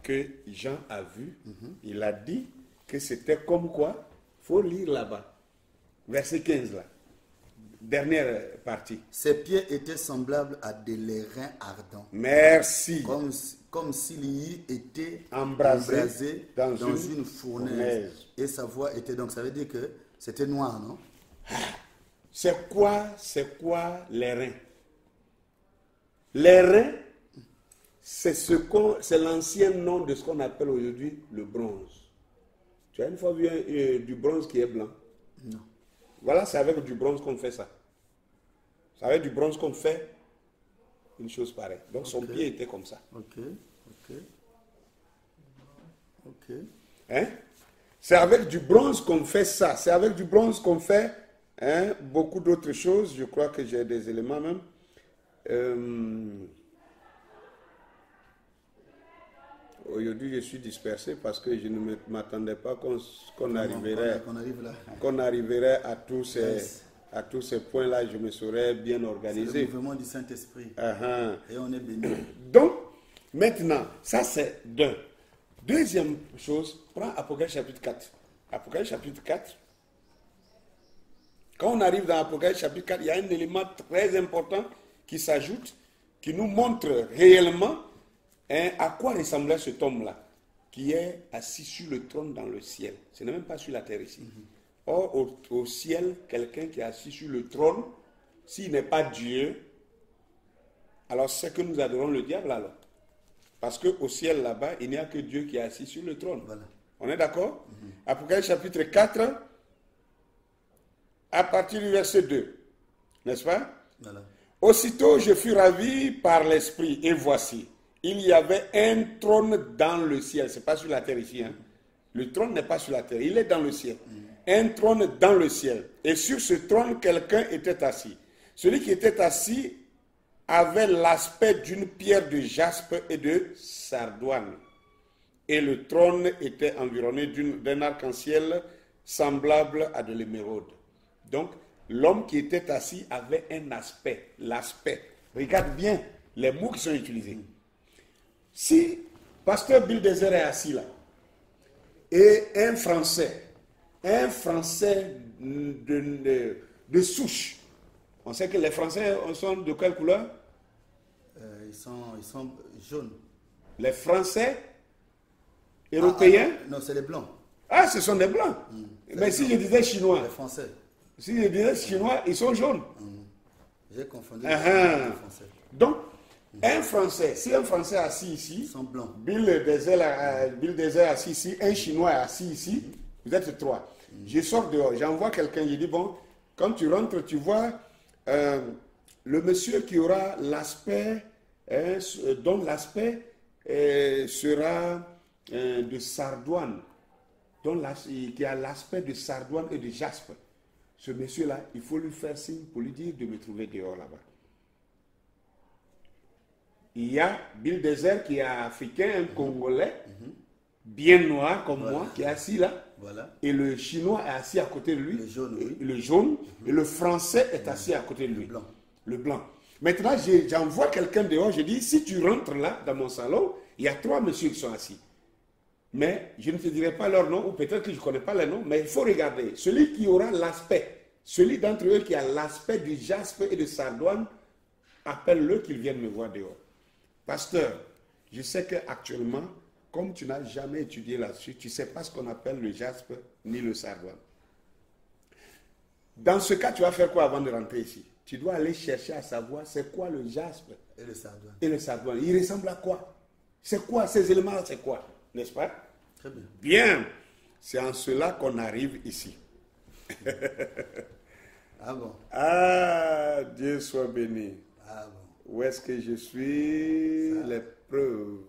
que Jean a vu. Il a dit que c'était comme quoi? Il faut lire là-bas. Verset 15, là. Dernière partie. Ses pieds étaient semblables à des l'airain ardents. Merci. Comme s'il y était embrasé dans une fournaise. Et sa voix était donc, ça veut dire que c'était noir, non? C'est quoi l'airain? L'airain, c'est l'ancien nom de ce qu'on appelle aujourd'hui le bronze. Tu as une fois vu du bronze qui est blanc? Non. Voilà, c'est avec du bronze qu'on fait ça. C'est avec du bronze qu'on fait une chose pareille. Donc son pied était comme ça. Ok. Hein? C'est avec du bronze qu'on fait ça. C'est avec du bronze qu'on fait beaucoup d'autres choses. Je crois que j'ai des éléments même. Aujourd'hui, je suis dispersé parce que je ne m'attendais pas qu'on arriverait à tous ces points-là. Je me serais bien organisé. C'est le mouvement du Saint-Esprit. Et on est béni. Donc, maintenant, ça c'est d'un. Deuxième chose, prends Apocalypse chapitre 4. Apocalypse chapitre 4. Quand on arrive dans Apocalypse chapitre 4, il y a un élément très important qui s'ajoute, qui nous montre réellement à quoi ressemblait cet homme-là, qui est assis sur le trône dans le ciel. Ce n'est même pas sur la terre ici. Or, au ciel, quelqu'un qui est assis sur le trône, s'il n'est pas Dieu, alors c'est que nous adorons le diable alors. Parce qu'au ciel là-bas, il n'y a que Dieu qui est assis sur le trône. Voilà. On est d'accord? Apocalypse chapitre 4, à partir du verset 2. N'est-ce pas? Voilà. Aussitôt je fus ravi par l'esprit, et voici, il y avait un trône dans le ciel. Ce n'est pas sur la terre ici. Le trône n'est pas sur la terre, il est dans le ciel. Un trône dans le ciel. Et sur ce trône, quelqu'un était assis. Celui qui était assis avait l'aspect d'une pierre de jaspe et de sardoine. Et le trône était environné d'un arc-en-ciel semblable à de l'émeraude. Donc, l'homme qui était assis avait un aspect, l'aspect. Regarde bien les mots qui sont utilisés. Si Pasteur Bildezer est assis là, et un Français de souche, on sait que les Français sont de quelle couleur? Ils sont jaunes. Les Français européens? Non, c'est les blancs. Ah, ce sont des blancs. Mais si je disais chinois? Les Français. Si je disais chinois, ils sont jaunes. J'ai confondu les Français. Donc, un Français, si un Français assis ici, ils sont blancs. Bill Deser assis ici, un Chinois assis ici, vous êtes trois. Je sors dehors, j'envoie quelqu'un, je dis bon, quand tu rentres, tu vois le monsieur qui aura l'aspect, dont l'aspect sera de sardoine, qui a l'aspect de sardoine et de jaspe. Ce monsieur-là, il faut lui faire signe pour lui dire de me trouver dehors là-bas. Il y a Bill Deser qui est africain, un Congolais, bien noir comme moi, qui est assis là. Voilà. Et le Chinois est assis à côté de lui. Le jaune, oui. Le jaune. Et le Français est assis à côté de lui. Le blanc. Le blanc. Maintenant, j'envoie quelqu'un dehors, je dis, si tu rentres là, dans mon salon, il y a trois messieurs qui sont assis. Mais je ne te dirai pas leur nom, ou peut-être que je ne connais pas les noms, mais il faut regarder. Celui qui aura l'aspect, celui d'entre eux qui a l'aspect du jaspe et de sardoine, appelle-le qu'il vienne me voir dehors. Pasteur, je sais qu'actuellement, comme tu n'as jamais étudié là-dessus, tu ne sais pas ce qu'on appelle le jaspe ni le sardoine. Dans ce cas, tu vas faire quoi avant de rentrer ici? Tu dois aller chercher à savoir c'est quoi le jaspe et le sardoine. Et le sardoine. Il ressemble à quoi? C'est quoi ces éléments-là? C'est quoi? N'est-ce pas? Très bien. Bien. C'est en cela qu'on arrive ici. Ah bon? Ah, Dieu soit béni. Ah bon? Où est-ce que je suis? Ça. Les preuves.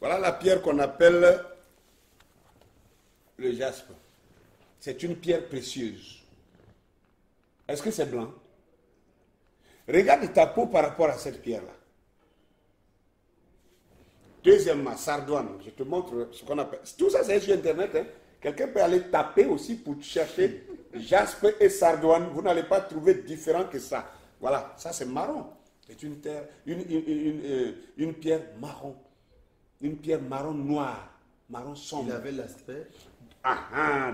Voilà la pierre qu'on appelle le jaspe. C'est une pierre précieuse. Est-ce que c'est blanc? Regarde ta peau par rapport à cette pierre-là. Deuxièmement, sardoine. Je te montre ce qu'on appelle. Tout ça, c'est sur Internet. Hein. Quelqu'un peut aller taper aussi pour chercher jaspe et sardoine. Vous n'allez pas trouver différent que ça. Voilà, ça c'est marron. C'est une pierre marron. Une pierre marron noire. Marron sombre. Il avait l'aspect.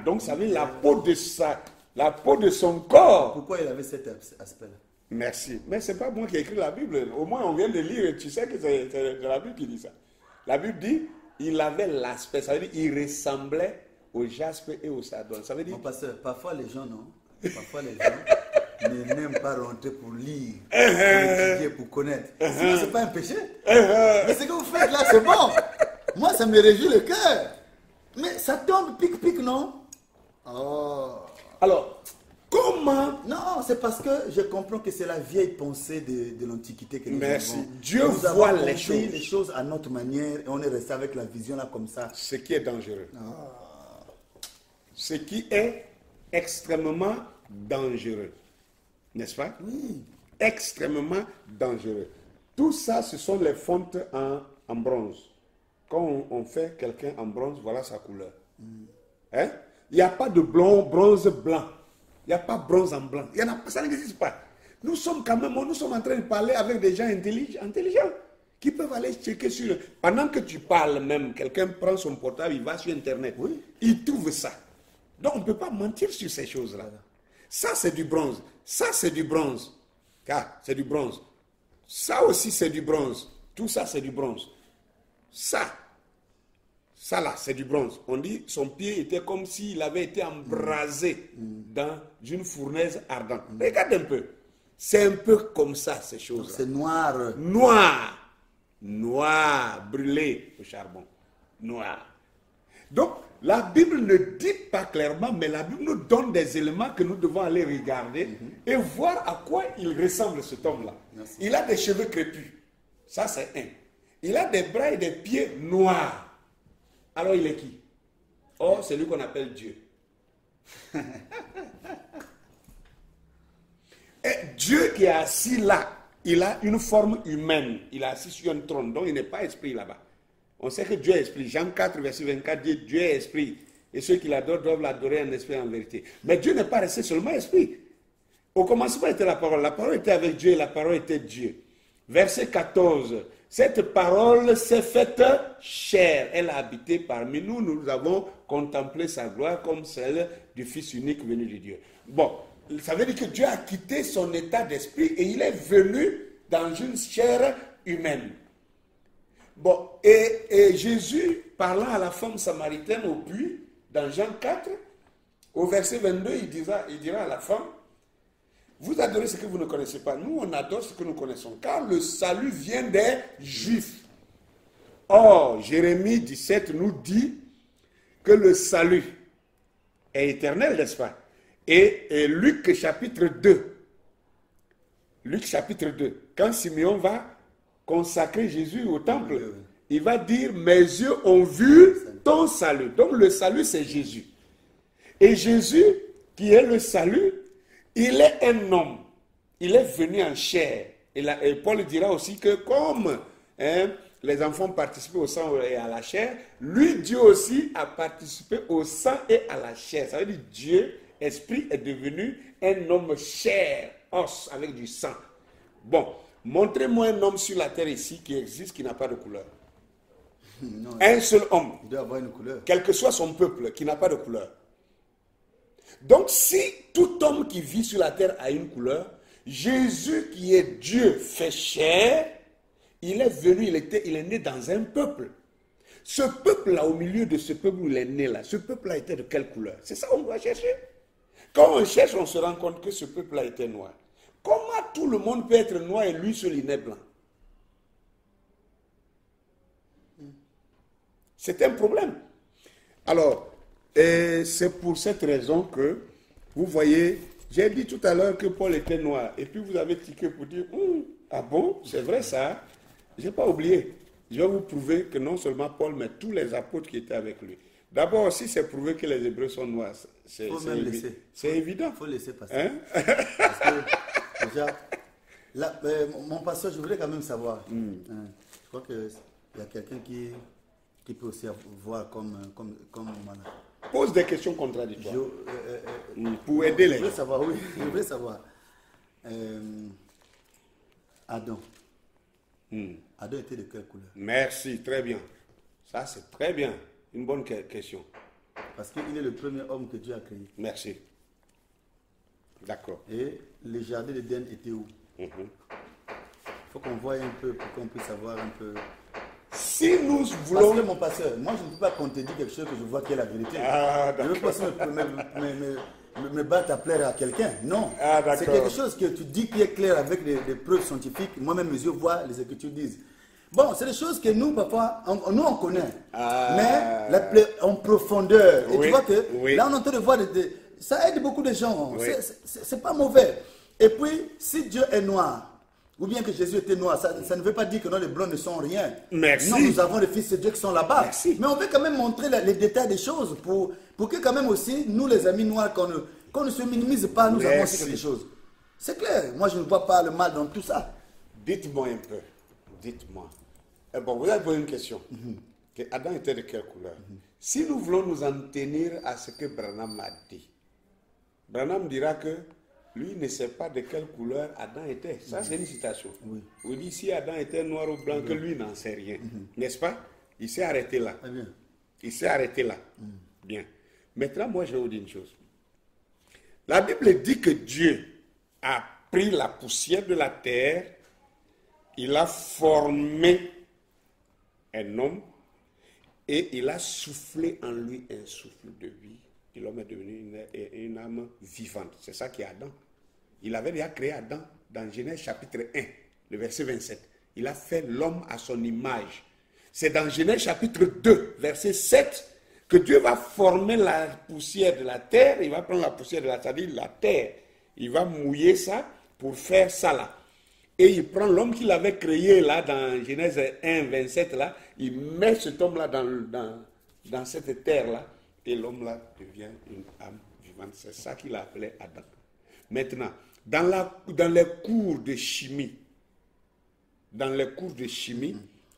Donc ça veut dire la peau de son corps. Pourquoi il avait cet aspect-là? Merci. Mais ce n'est pas moi qui ai écrit la Bible. Au moins, on vient de lire et tu sais que c'est la Bible qui dit ça. La Bible dit, il avait l'aspect. Ça veut dire, il ressemblait au jaspe et au sardoine. Ça veut dire... Mon pasteur, parfois les gens, non? Parfois les gens n'aiment pas rentrer pour lire, pour étudier, pour connaître. Sinon, ce n'est pas un péché. Mais ce que vous faites là, c'est bon. Moi, ça me réjouit le cœur. Mais ça tombe pic-pic, non? Oh. Alors, Comment? Non, c'est parce que je comprends que c'est la vieille pensée de l'Antiquité que nous Merci. avons. Dieu Nous avons voit compris les choses. choses à notre manière et on est resté avec la vision là comme ça. Ce qui est dangereux. Ce qui est extrêmement dangereux. N'est-ce pas? Oui. Extrêmement dangereux. Tout ça, ce sont les fontes en bronze. Quand on fait quelqu'un en bronze, voilà sa couleur. Hein? Il n'y a pas de bronze blanc. Il n'y a pas bronze en blanc. Il y en a, ça n'existe pas. Nous sommes quand même, nous sommes en train de parler avec des gens intelligents qui peuvent aller checker sur... Pendant que tu parles même, quelqu'un prend son portable, il va sur Internet. Oui. Il trouve ça. Donc on ne peut pas mentir sur ces choses-là. Ça, c'est du bronze. Ça, c'est du bronze. Car c'est du bronze. Ça aussi, c'est du bronze. Tout ça, c'est du bronze. Ça là, c'est du bronze. On dit son pied était comme s'il avait été embrasé dans une fournaise ardente. Regarde un peu. C'est un peu comme ça, ces choses-là. C'est noir. Noir. Noir, brûlé au charbon. Noir. Donc, la Bible ne dit pas clairement, mais la Bible nous donne des éléments que nous devons aller regarder et voir à quoi il ressemble cet homme-là. Il a des cheveux crépus. Ça, c'est un. Il a des bras et des pieds noirs. Alors, il est qui? Oh, c'est lui qu'on appelle Dieu. Et Dieu qui est assis là, il a une forme humaine. Il est assis sur un trône, donc il n'est pas esprit là-bas. On sait que Dieu est esprit. Jean 4, verset 24 dit Dieu est esprit. Et ceux qui l'adorent doivent l'adorer en esprit et en vérité. Mais Dieu n'est pas resté seulement esprit. Au commencement était la parole. La parole était avec Dieu et la parole était Dieu. Verset 14. Cette parole s'est faite chair. Elle a habité parmi nous. Nous avons contemplé sa gloire comme celle du Fils unique venu de Dieu. Bon, ça veut dire que Dieu a quitté son état d'esprit et il est venu dans une chair humaine. Bon, et Jésus, parlant à la femme samaritaine au puits, dans Jean 4, au verset 22, il dira à la femme, vous adorez ce que vous ne connaissez pas. Nous, on adore ce que nous connaissons, car le salut vient des Juifs. Or, Jérémie 17 nous dit que le salut est éternel, n'est-ce pas? Et Luc chapitre 2, quand Simeon va consacrer Jésus au temple, il va dire, mes yeux ont vu ton salut. Donc le salut, c'est Jésus. Et Jésus, qui est le salut, il est un homme. Il est venu en chair. Et Paul dira aussi que comme les enfants participent au sang et à la chair, lui, Dieu aussi, a participé au sang et à la chair. Ça veut dire Dieu, esprit, est devenu un homme chair, os, avec du sang. Bon, montrez-moi un homme sur la terre ici qui existe, qui n'a pas de couleur. Non, un seul homme, il doit avoir une couleur. Quel que soit son peuple, qui n'a pas de couleur. Donc, si tout homme qui vit sur la terre a une couleur, Jésus qui est Dieu fait chair, il est venu, il est né dans un peuple. Ce peuple-là, au milieu de ce peuple où il est né là, ce peuple-là était de quelle couleur? C'est ça qu'on doit chercher. Quand on cherche, on se rend compte que ce peuple-là était noir. Comment tout le monde peut être noir et lui seul il est blanc? C'est un problème. Alors, c'est pour cette raison que, vous voyez, j'ai dit tout à l'heure que Paul était noir. Et puis vous avez tiqué pour dire, ah bon, c'est vrai ça? Je n'ai pas oublié. Je vais vous prouver que non seulement Paul, mais tous les apôtres qui étaient avec lui. D'abord aussi, c'est prouvé que les Hébreux sont noirs. C'est évident. Il faut laisser passer. Hein? Parce que, déjà, là, mon pasteur, je voulais quand même savoir. Je crois qu'il y a quelqu'un qui peut aussi voir comme Mana. Pose des questions contradictoires. Pour aider les gens. Je veux savoir, oui. Je veux savoir. Adam. Adam était de quelle couleur? Merci, très bien. Ça, c'est très bien. Une bonne question. Parce qu'il est le premier homme que Dieu a créé. Merci. D'accord. Et le jardin d'Éden était où? Il faut qu'on voie un peu pour qu'on puisse savoir un peu. Si nous voulons... Parce que mon pasteur, moi je ne peux pas qu'on te dise quelque chose que je vois qui est la vérité. Je ne veux pas me battre à plaire à quelqu'un. Non. C'est quelque chose que tu dis qui est clair avec des preuves scientifiques. Moi-même, mes yeux voient les Écritures disent. Bon, c'est des choses que nous, parfois, on connaît. Mais en profondeur. Et tu vois que là, on est en train de voir Ça aide beaucoup de gens. Oui. C'est pas mauvais. Et puis, si Dieu est noir, ou bien que Jésus était noir, ça ne veut pas dire que non, les blancs ne sont rien. Merci. Non, nous avons les fils de Dieu qui sont là-bas. Merci. Mais on veut quand même montrer les détails des choses pour que quand même aussi, nous les amis noirs, qu'on ne se minimise pas, nous avons aussi quelque chose. C'est clair. Moi, je ne vois pas le mal dans tout ça. Dites-moi un peu. Dites-moi. Bon, vous avez posé une question. Que Adam était de quelle couleur? Si nous voulons nous en tenir à ce que Branham a dit, Branham dira que lui ne sait pas de quelle couleur Adam était. Ça, c'est une citation. Oui. Vous dites si Adam était noir ou blanc, que lui n'en sait rien. N'est-ce pas? Il s'est arrêté là. Bien. Il s'est arrêté là. Bien. Maintenant, moi, je vais vous dire une chose. La Bible dit que Dieu a pris la poussière de la terre, il a formé un homme et il a soufflé en lui un souffle de vie. Et l'homme est devenu une âme vivante. C'est ça qui est Adam. Il avait déjà créé Adam dans Genèse chapitre 1, le verset 27. Il a fait l'homme à son image. C'est dans Genèse chapitre 2, verset 7, que Dieu va former la poussière de la terre. Il va prendre la poussière de la terre, c'est-à-dire la terre. Il va mouiller ça pour faire ça là. Et il prend l'homme qu'il avait créé là dans Genèse 1, 27 là. Il met cet homme là dans cette terre là. Et l'homme là devient une âme vivante. C'est ça qu'il appelait Adam. Maintenant, dans les cours de chimie,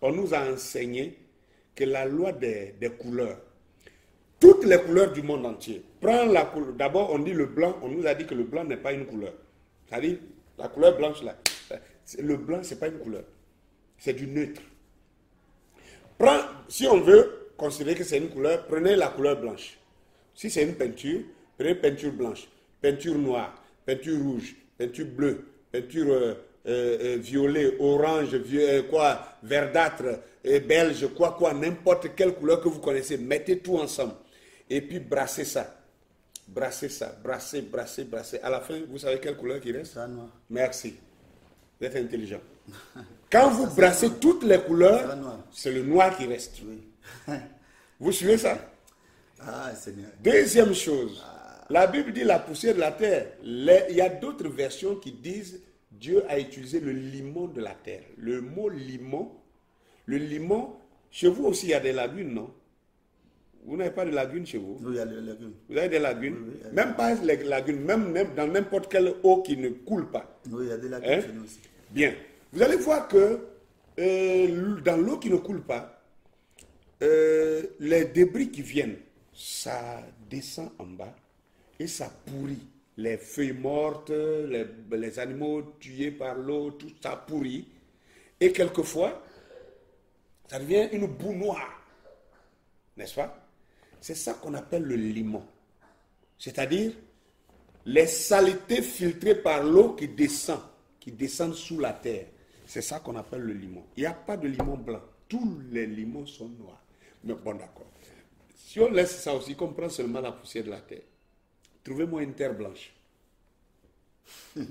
on nous a enseigné que la loi des couleurs, toutes les couleurs du monde entier, prends la couleur. D'abord, on dit le blanc, on nous a dit que le blanc n'est pas une couleur. C'est-à-dire, la couleur blanche là, le blanc, c'est pas une couleur. C'est du neutre. Si on veut considérer que c'est une couleur, prenez la couleur blanche. Si c'est une peinture, prenez peinture blanche, peinture noire, peinture rouge, peinture bleue, peinture violet, orange, verdâtre, belge, n'importe quelle couleur que vous connaissez, mettez tout ensemble. Et puis brassez ça. Brassez. À la fin, vous savez quelle couleur qui reste? Ça, noir. Merci. Vous êtes intelligent. Quand vous brassez toutes les couleurs, c'est le noir qui reste. Oui. Vous suivez ça? Ah, Seigneur. Deuxième chose, la Bible dit la poussière de la terre. Il y a d'autres versions qui disent Dieu a utilisé le limon de la terre. Le mot limon, chez vous aussi il y a des lagunes, non? Vous n'avez pas de lagunes chez vous? Oui, il y a des lagunes. Vous avez des lagunes? Oui, même pas les lagunes, même dans n'importe quelle eau qui ne coule pas. Oui, il y a des lagunes chez nous aussi. Bien. Vous allez voir que dans l'eau qui ne coule pas, les débris qui viennent, ça descend en bas et ça pourrit. Les feuilles mortes, les animaux tués par l'eau, tout ça pourrit. Et quelquefois, ça devient une boue noire. N'est-ce pas? C'est ça qu'on appelle le limon. C'est-à-dire les saletés filtrées par l'eau qui descendent sous la terre. C'est ça qu'on appelle le limon. Il n'y a pas de limon blanc. Tous les limons sont noirs. Mais bon, d'accord. Si on laisse ça aussi, qu'on prend seulement la poussière de la terre, trouvez-moi une terre blanche.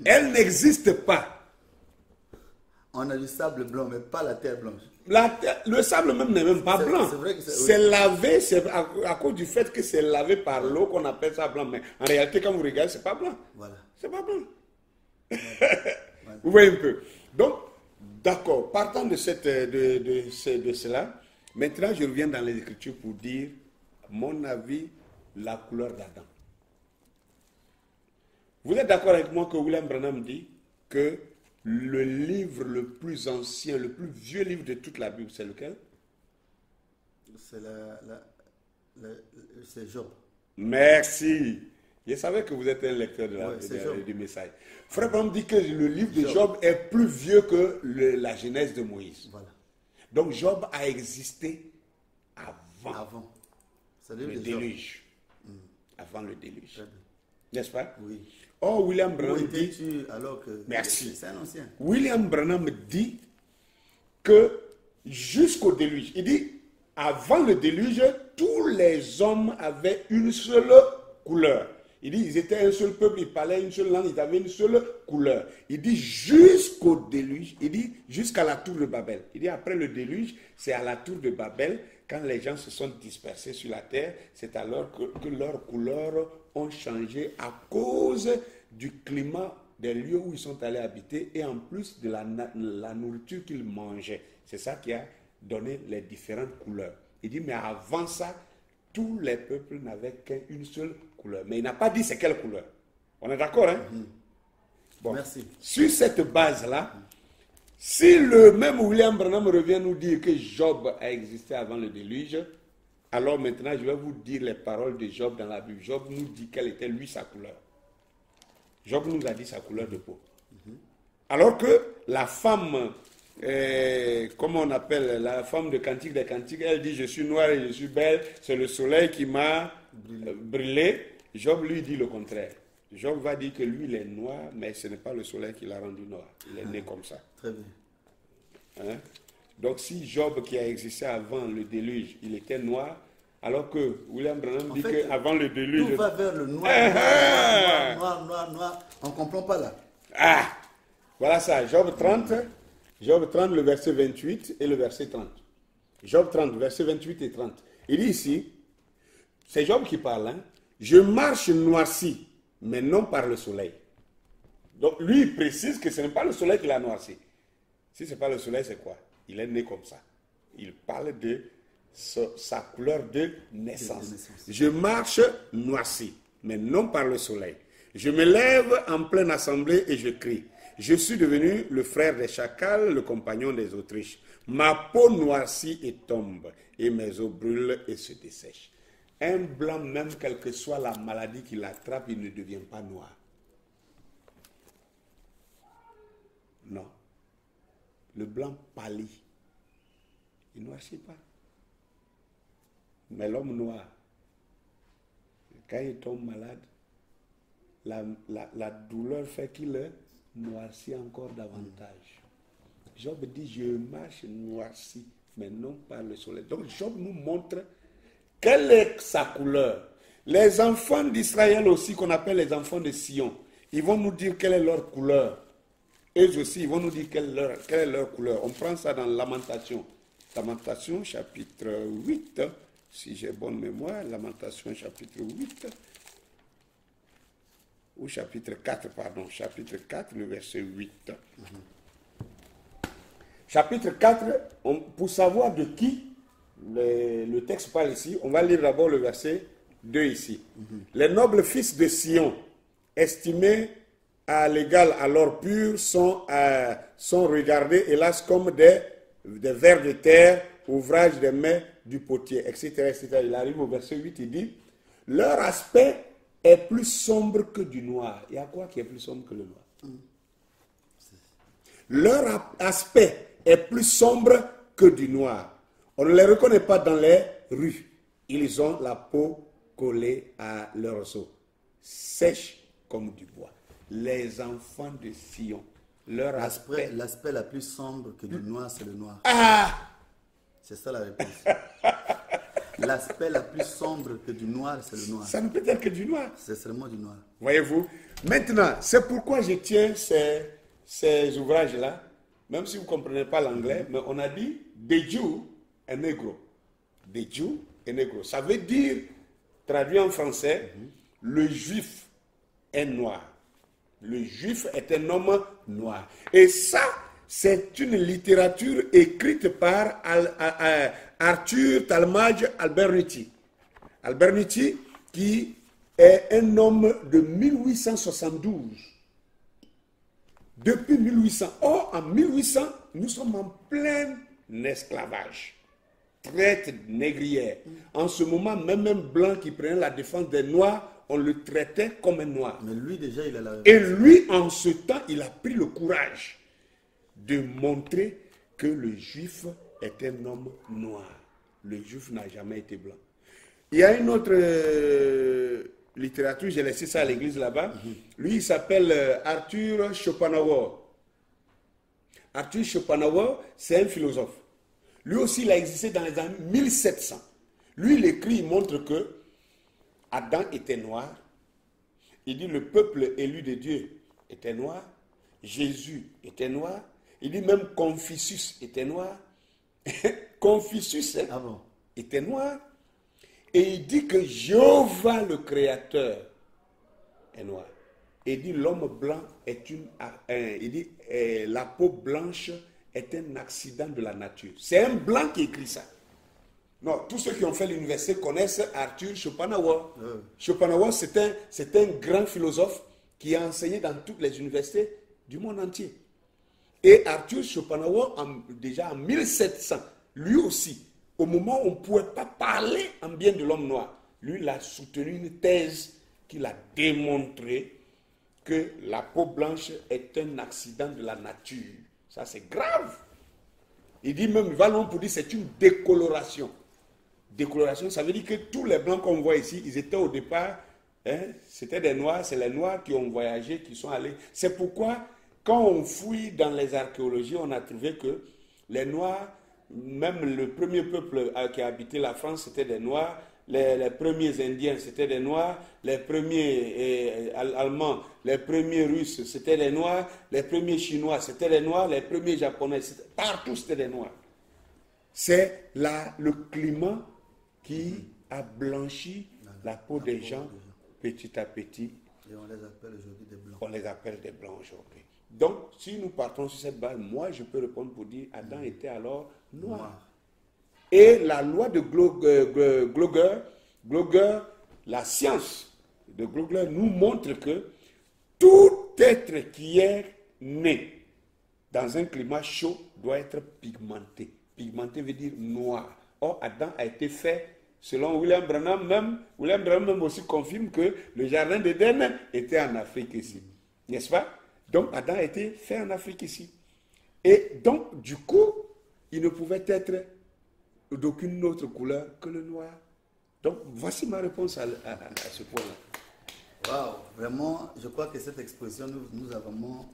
Elle n'existe pas. On a du sable blanc, mais pas la terre blanche. Le sable même n'est même pas blanc. C'est lavé, c'est à cause du fait que c'est lavé par l'eau qu'on appelle ça blanc. Mais en réalité, quand vous regardez, c'est pas blanc. Voilà. C'est pas blanc. Vous voyez un peu. Donc, d'accord, partant de cela, maintenant je reviens dans les Écritures pour dire mon avis, la couleur d'Adam. Vous êtes d'accord avec moi que William Branham dit que le livre le plus ancien, le plus vieux livre de toute la Bible, c'est lequel? C'est Job. Merci. Je savais que vous êtes un lecteur du message. Frère Branham dit que le livre de Job est plus vieux que la Genèse de Moïse. Voilà. Donc Job a existé avant le déluge. Avant le déluge. N'est-ce pas? Oui. Oh, William Branham dit... alors que merci. C'est un ancien. William Branham dit que jusqu'au déluge, il dit, avant le déluge, tous les hommes avaient une seule couleur. Il dit, ils étaient un seul peuple, ils parlaient une seule langue, ils avaient une seule couleur. Il dit, jusqu'au déluge, il dit, jusqu'à la tour de Babel. Il dit, après le déluge, c'est à la tour de Babel, quand les gens se sont dispersés sur la terre, c'est alors que leurs couleurs ont changé à cause du climat des lieux où ils sont allés habiter et en plus de la nourriture qu'ils mangeaient. C'est ça qui a donné les différentes couleurs. Il dit, mais avant ça, tous les peuples n'avaient qu'une seule couleur. Mais il n'a pas dit c'est quelle couleur. On est d'accord, hein? Bon. Merci. Sur cette base-là, si le même William Branham revient nous dire que Job a existé avant le déluge, alors maintenant je vais vous dire les paroles de Job dans la Bible. Job nous dit quelle était lui sa couleur. Job nous a dit sa couleur de peau. Alors que la femme, comment on appelle, la femme de Cantique des Cantiques, elle dit je suis noire et je suis belle, c'est le soleil qui m'a brûlé. Job lui dit le contraire. Job va dire que lui il est noir, mais ce n'est pas le soleil qui l'a rendu noir. Il est né comme ça. Très bien. Hein? Donc si Job qui a existé avant le déluge, il était noir, alors que William Branham dit qu'avant le déluge... Tout va vers le noir, noir. On ne comprend pas là. Ah! Voilà ça, Job 30, le verset 28 et le verset 30. Job 30, verset 28 et 30. Il dit ici, c'est Job qui parle, hein? Je marche noirci, mais non par le soleil. Donc lui, il précise que ce n'est pas le soleil qui l'a noirci. Si ce n'est pas le soleil, c'est quoi? Il est né comme ça. Il parle de sa couleur de naissance. Je marche noirci, mais non par le soleil. Je me lève en pleine assemblée et je crie. Je suis devenu le frère des chacals, le compagnon des autruches. Ma peau noircit et tombe, et mes os brûlent et se dessèchent. Un blanc, même quelle que soit la maladie qui l'attrape, il ne devient pas noir. Non. Le blanc pâlit. Il ne noircit pas. Mais l'homme noir, quand il tombe malade, la douleur fait qu'il noircit encore davantage. Job dit, je marche noirci, mais non par le soleil. Donc Job nous montre quelle est sa couleur. Les enfants d'Israël aussi, qu'on appelle les enfants de Sion, ils vont nous dire quelle est leur couleur. Eux aussi, ils vont nous dire quelle est leur couleur. On prend ça dans Lamentation. Lamentation, chapitre 8, si j'ai bonne mémoire. Lamentation, chapitre 8. Ou chapitre 4, pardon. Chapitre 4, le verset 8. Chapitre 4, pour savoir de qui le texte parle ici, on va lire d'abord le verset 2 ici. Les nobles fils de Sion, estimés à l'égal à l'or pur, sont regardés, hélas, comme des vers de terre, ouvrage des mains du potier, etc., etc. Il arrive au verset 8, il dit, leur aspect est plus sombre que du noir. Il y a quoi qui est plus sombre que le noir? Leur aspect est plus sombre que du noir. On ne les reconnaît pas dans les rues. Ils ont la peau collée à leurs os, sèche comme du bois. Les enfants de Sion, leur aspect... L'aspect la plus sombre que du noir, c'est le noir. Ah! C'est ça la réponse. L'aspect la plus sombre que du noir, c'est le noir. Ça ne peut être que du noir. C'est seulement du noir. Voyez-vous? Maintenant, c'est pourquoi je tiens ces ouvrages-là, même si vous ne comprenez pas l'anglais, mais on a dit « The Jew est negro ». « The Jew est negro ». Ça veut dire, traduit en français, le juif est noir. Le juif est un homme noir. Et ça, c'est une littérature écrite par Arthur Talmadge Alberti. Alberti, qui est un homme de 1872. Depuis 1800. Or, en 1800, nous sommes en plein esclavage. Traite négrière. En ce moment, même un blanc qui prenait la défense des noirs, on le traitait comme un noir. Mais lui, déjà, il a la... Et lui, en ce temps, il a pris le courage de montrer que le juif est un homme noir. Le juif n'a jamais été blanc. Il y a une autre littérature, j'ai laissé ça à l'église là-bas. Lui, il s'appelle Arthur Schopenhauer. Arthur Schopenhauer, c'est un philosophe. Lui aussi, il a existé dans les années 1700. Lui, il écrit, il montre que Adam était noir, Il dit le peuple élu de Dieu était noir, Jésus était noir, il dit même Confucius était noir, Confucius était noir, et il dit que Jéhovah le Créateur est noir. Et il dit l'homme blanc est il dit la peau blanche est un accident de la nature. C'est un blanc qui écrit ça. Non, tous ceux qui ont fait l'université connaissent Arthur Schopenhauer. Schopenhauer, c'est un grand philosophe qui a enseigné dans toutes les universités du monde entier. Et Arthur Schopenhauer, déjà en 1700, lui aussi, au moment où on ne pouvait pas parler en bien de l'homme noir, lui, il a soutenu une thèse qu'il a démontré que la peau blanche est un accident de la nature. Ça, c'est grave. Il dit même, Vallon pour dire c'est une décoloration. Décoloration, ça veut dire que tous les blancs qu'on voit ici, ils étaient au départ, c'était des noirs, c'est les noirs qui ont voyagé, qui sont allés. C'est pourquoi, quand on fouille dans les archéologies, on a trouvé que les noirs, même le premier peuple qui a habité la France, c'était des noirs. Les premiers Indiens, c'était des Noirs. Les premiers Allemands, les premiers Russes, c'était des Noirs. Les premiers Chinois, c'était des Noirs. Les premiers Japonais, partout, c'était des Noirs. C'est le climat qui a blanchi la peau des gens petit à petit. Et on les appelle aujourd'hui des Blancs. On les appelle des Blancs aujourd'hui. Donc, si nous partons sur cette base, moi, je peux répondre pour dire Adam était alors noir. Et la loi de Glogger, la science de Glogger nous montre que tout être qui est né dans un climat chaud doit être pigmenté. Pigmenté veut dire noir. Or, Adam a été fait, selon William Branham même aussi confirme que le jardin d'Éden était en Afrique ici. N'est-ce pas? Donc, Adam a été fait en Afrique ici. Et donc, du coup, il ne pouvait être d'aucune autre couleur que le noir. Donc, voici ma réponse à ce point-là. Waouh, vraiment, je crois que cette exposition nous a vraiment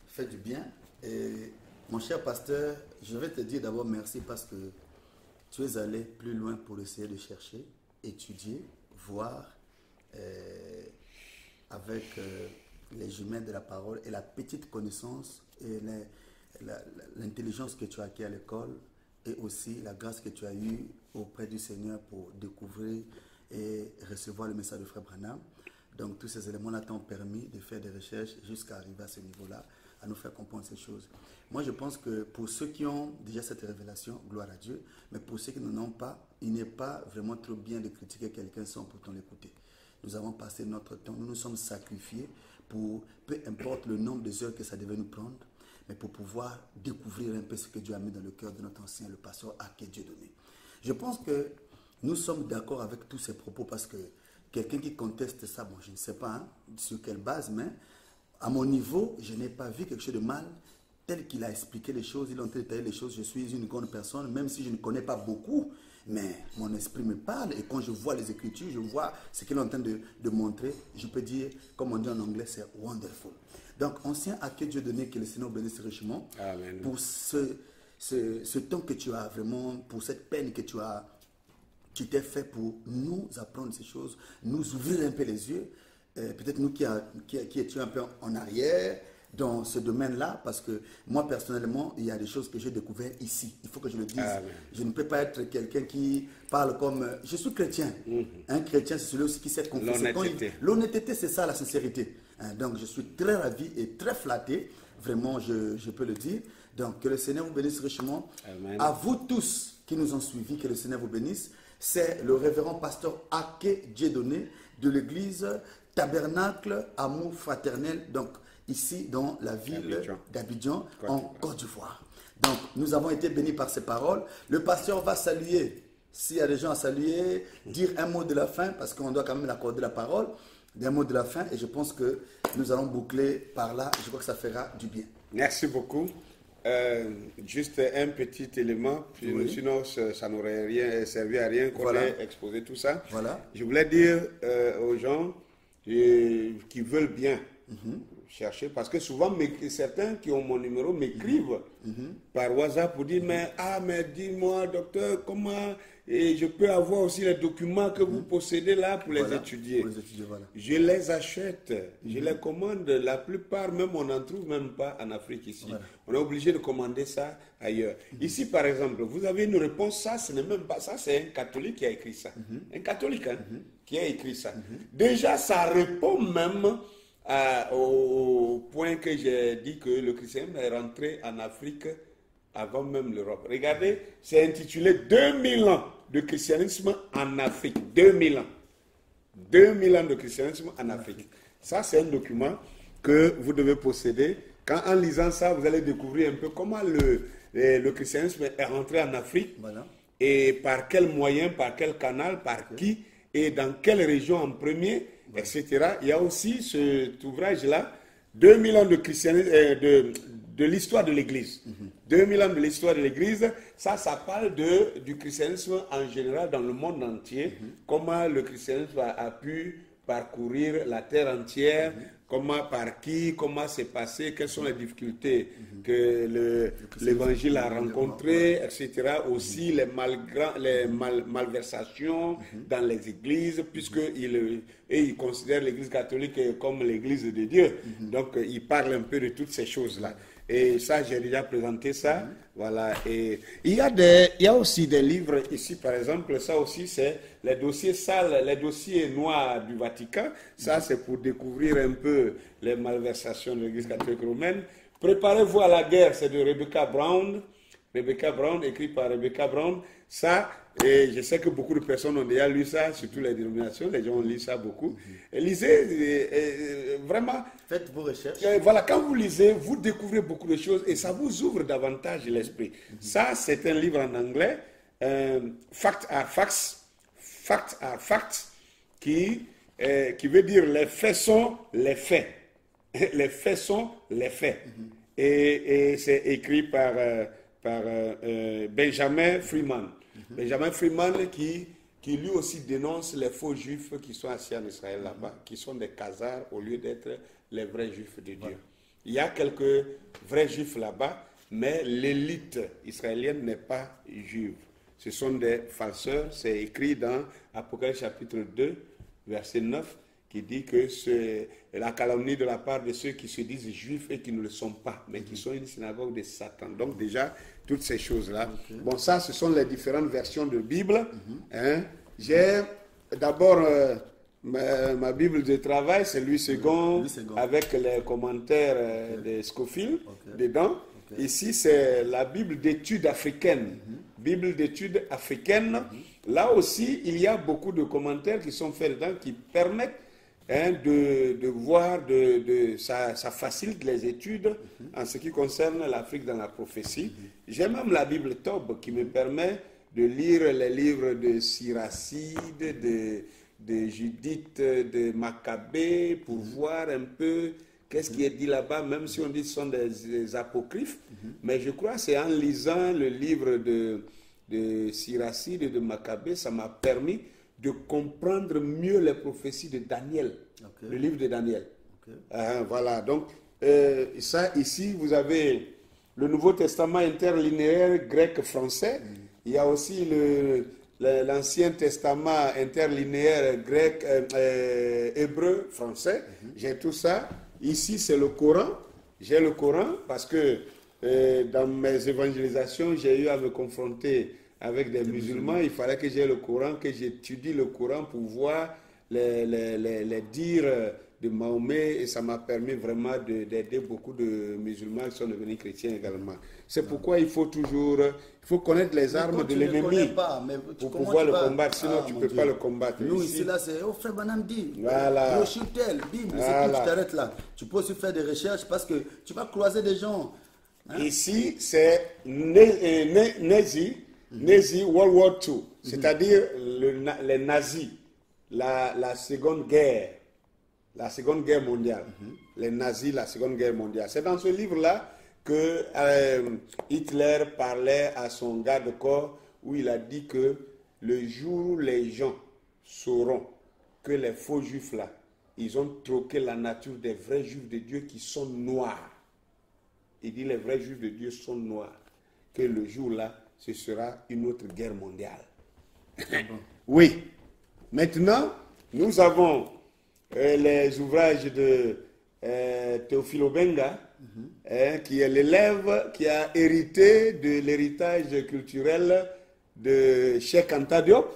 fait du bien. Et mon cher pasteur, je vais te dire d'abord merci parce que tu es allé plus loin pour essayer de chercher, étudier, voir avec les jumelles de la parole et la petite connaissance et l'intelligence que tu as acquis à l'école, et aussi la grâce que tu as eue auprès du Seigneur pour découvrir et recevoir le message de Frère Branham. Donc tous ces éléments-là t'ont permis de faire des recherches jusqu'à arriver à ce niveau-là, à nous faire comprendre ces choses. Moi je pense que pour ceux qui ont déjà cette révélation, gloire à Dieu, mais pour ceux qui n'en ont pas, il n'est pas vraiment trop bien de critiquer quelqu'un sans pourtant l'écouter. Nous avons passé notre temps, nous nous sommes sacrifiés pour, peu importe le nombre de heures que ça devait nous prendre, mais pour pouvoir découvrir un peu ce que Dieu a mis dans le cœur de notre ancien, le pasteur Aké Dieudonné. Je pense que nous sommes d'accord avec tous ces propos parce que quelqu'un qui conteste ça, bon, je ne sais pas sur quelle base, mais à mon niveau, je n'ai pas vu quelque chose de mal tel qu'il a expliqué les choses, il a détaillé les choses. Je suis une grande personne, même si je ne connais pas beaucoup, mais mon esprit me parle et quand je vois les Écritures, je vois ce qu'il est en train de montrer, je peux dire, comme on dit en anglais, c'est wonderful. Donc, ancien Aké Dieudonné, que le Seigneur bénisse richement. Amen. Pour ce temps que tu as vraiment, pour cette peine que tu t'es fait pour nous apprendre ces choses, nous ouvrir un peu les yeux, peut-être nous qui étions un peu en arrière dans ce domaine-là, parce que moi personnellement, il y a des choses que j'ai découvertes ici. Il faut que je le dise. Amen. Je ne peux pas être quelqu'un qui parle comme... Je suis chrétien. Un chrétien, c'est celui aussi qui sait confesser. L'honnêteté, c'est ça la sincérité. Donc je suis très ravi et très flatté, vraiment je peux le dire. Donc que le Seigneur vous bénisse richement. Amen. À vous tous qui nous ont suivis, que le Seigneur vous bénisse. C'est le révérend pasteur Aké Dieudonné de l'église Tabernacle Amour Fraternel, donc ici dans la ville d'Abidjan, en Côte d'Ivoire. Donc nous avons été bénis par ces paroles. Le pasteur va saluer, s'il y a des gens à saluer, dire un mot de la fin, parce qu'on doit quand même accorder la parole. D'un mot de la fin, et je pense que nous allons boucler par là. Je crois que ça fera du bien. Merci beaucoup. Juste un petit élément, oui. Sinon ça n'aurait rien servi à rien qu'on ait exposé tout ça. Voilà. Je voulais dire aux gens qui veulent bien chercher, parce que souvent certains qui ont mon numéro m'écrivent par WhatsApp pour dire mais dis-moi docteur, comment je peux avoir aussi les documents que vous possédez là pour les étudier. Pour les étudier, voilà. Je les achète, je les commande, la plupart même on n'en trouve même pas en Afrique ici. Voilà. On est obligé de commander ça ailleurs. Ici par exemple, vous avez une réponse, ça ce n'est même pas ça, c'est un catholique qui a écrit ça. Un catholique qui a écrit ça. Déjà ça répond même au point que j'ai dit que le christianisme est rentré en Afrique avant même l'Europe. Regardez, c'est intitulé 2000 ans de christianisme en Afrique. 2000 ans. 2000 ans de christianisme en Afrique. Ça, c'est un document que vous devez posséder. En lisant ça, vous allez découvrir un peu comment le christianisme est rentré en Afrique. Voilà. Et par quel moyen, par quel canal, par qui, et dans quelle région en premier, etc. Il y a aussi cet ouvrage-là, 2000 ans de christianisme, de l'histoire de l'Église. 2000 ans de l'histoire de l'Église, ça parle du christianisme en général dans le monde entier, comment le christianisme a pu parcourir la terre entière, par qui, comment c'est passé, quelles sont les difficultés que l'évangile a rencontrées, etc. Aussi les malversations dans les églises, puisqu'il considère l'église catholique comme l'église de Dieu. Donc, il parle un peu de toutes ces choses-là. Et ça, j'ai déjà présenté ça. Voilà. Et il y a aussi des livres ici, par exemple, ça aussi, c'est les dossiers sales, les dossiers noirs du Vatican. Ça, c'est pour découvrir un peu les malversations de l'Église catholique romaine. Préparez-vous à la guerre, c'est de Rebecca Brown. Rebecca Brown, écrit par Rebecca Brown. Ça, et je sais que beaucoup de personnes ont déjà lu ça, surtout les dénominations, les gens ont lu ça beaucoup. Et lisez, vraiment. Faites vos recherches. Voilà, quand vous lisez, vous découvrez beaucoup de choses et ça vous ouvre davantage l'esprit. Ça, c'est un livre en anglais, Fact are Facts, qui veut dire les faits sont les faits. Les faits sont les faits. Et c'est écrit par Benjamin Freeman. Benjamin Freeman qui lui aussi dénonce les faux juifs qui sont assis en Israël là-bas, qui sont des khazars au lieu d'être les vrais juifs de Dieu. Il y a quelques vrais juifs là-bas, mais l'élite israélienne n'est pas juive. Ce sont des farceurs. C'est écrit dans Apocalypse chapitre 2, verset 9, qui dit que c'est la calomnie de la part de ceux qui se disent juifs et qui ne le sont pas, mais qui sont une synagogue de Satan. Donc déjà, toutes ces choses-là. Bon, ça, ce sont les différentes versions de Bible. J'ai d'abord ma Bible de travail, c'est Louis II, avec les commentaires de Scofield dedans. Ici, c'est la Bible d'études africaines. Bible d'études africaines. Là aussi, il y a beaucoup de commentaires qui sont faits dedans qui permettent de voir, ça facilite les études en ce qui concerne l'Afrique dans la prophétie. J'ai même la Bible Tob qui me permet de lire les livres de Siracide, de Judith, de Maccabée, pour voir un peu qu'est-ce qui est dit là-bas, même si on dit que ce sont des apocryphes. Mais je crois que c'est en lisant le livre de Siracide et de Maccabée, ça m'a permis de comprendre mieux les prophéties de Daniel, le livre de Daniel. Voilà, donc ça ici, vous avez le Nouveau Testament interlinéaire grec-français. Il y a aussi l'Ancien Testament interlinéaire grec, hébreu, français. J'ai tout ça. Ici, c'est le Coran. J'ai le Coran parce que dans mes évangélisations, j'ai eu à me confronter avec des musulmans. Il fallait que j'aie le Coran, que j'étudie le Coran pour voir les dires de Mahomet, et ça m'a permis vraiment d'aider beaucoup de musulmans qui sont devenus chrétiens également. C'est pourquoi il faut connaître les armes de l'ennemi pour pouvoir le combattre, sinon tu ne peux pas le combattre. Nous ici là, c'est frère Banam dit, voilà. Bible, c'est que tu t'arrêtes là. Tu peux aussi faire des recherches parce que tu vas croiser des gens. Ici, c'est Nazi World War II, c'est-à-dire les nazis, la Seconde Guerre mondiale. Les nazis, la Seconde Guerre mondiale. C'est dans ce livre-là que Hitler parlait à son garde-corps, où il a dit que le jour où les gens sauront que les faux juifs là ils ont troqué la nature des vrais juifs de Dieu qui sont noirs. Il dit les vrais juifs de Dieu sont noirs. Que le jour-là, ce sera une autre guerre mondiale. Oui. Maintenant, nous avons les ouvrages de Théophile Obenga, qui est l'élève qui a hérité de l'héritage culturel de Cheikh Anta Diop,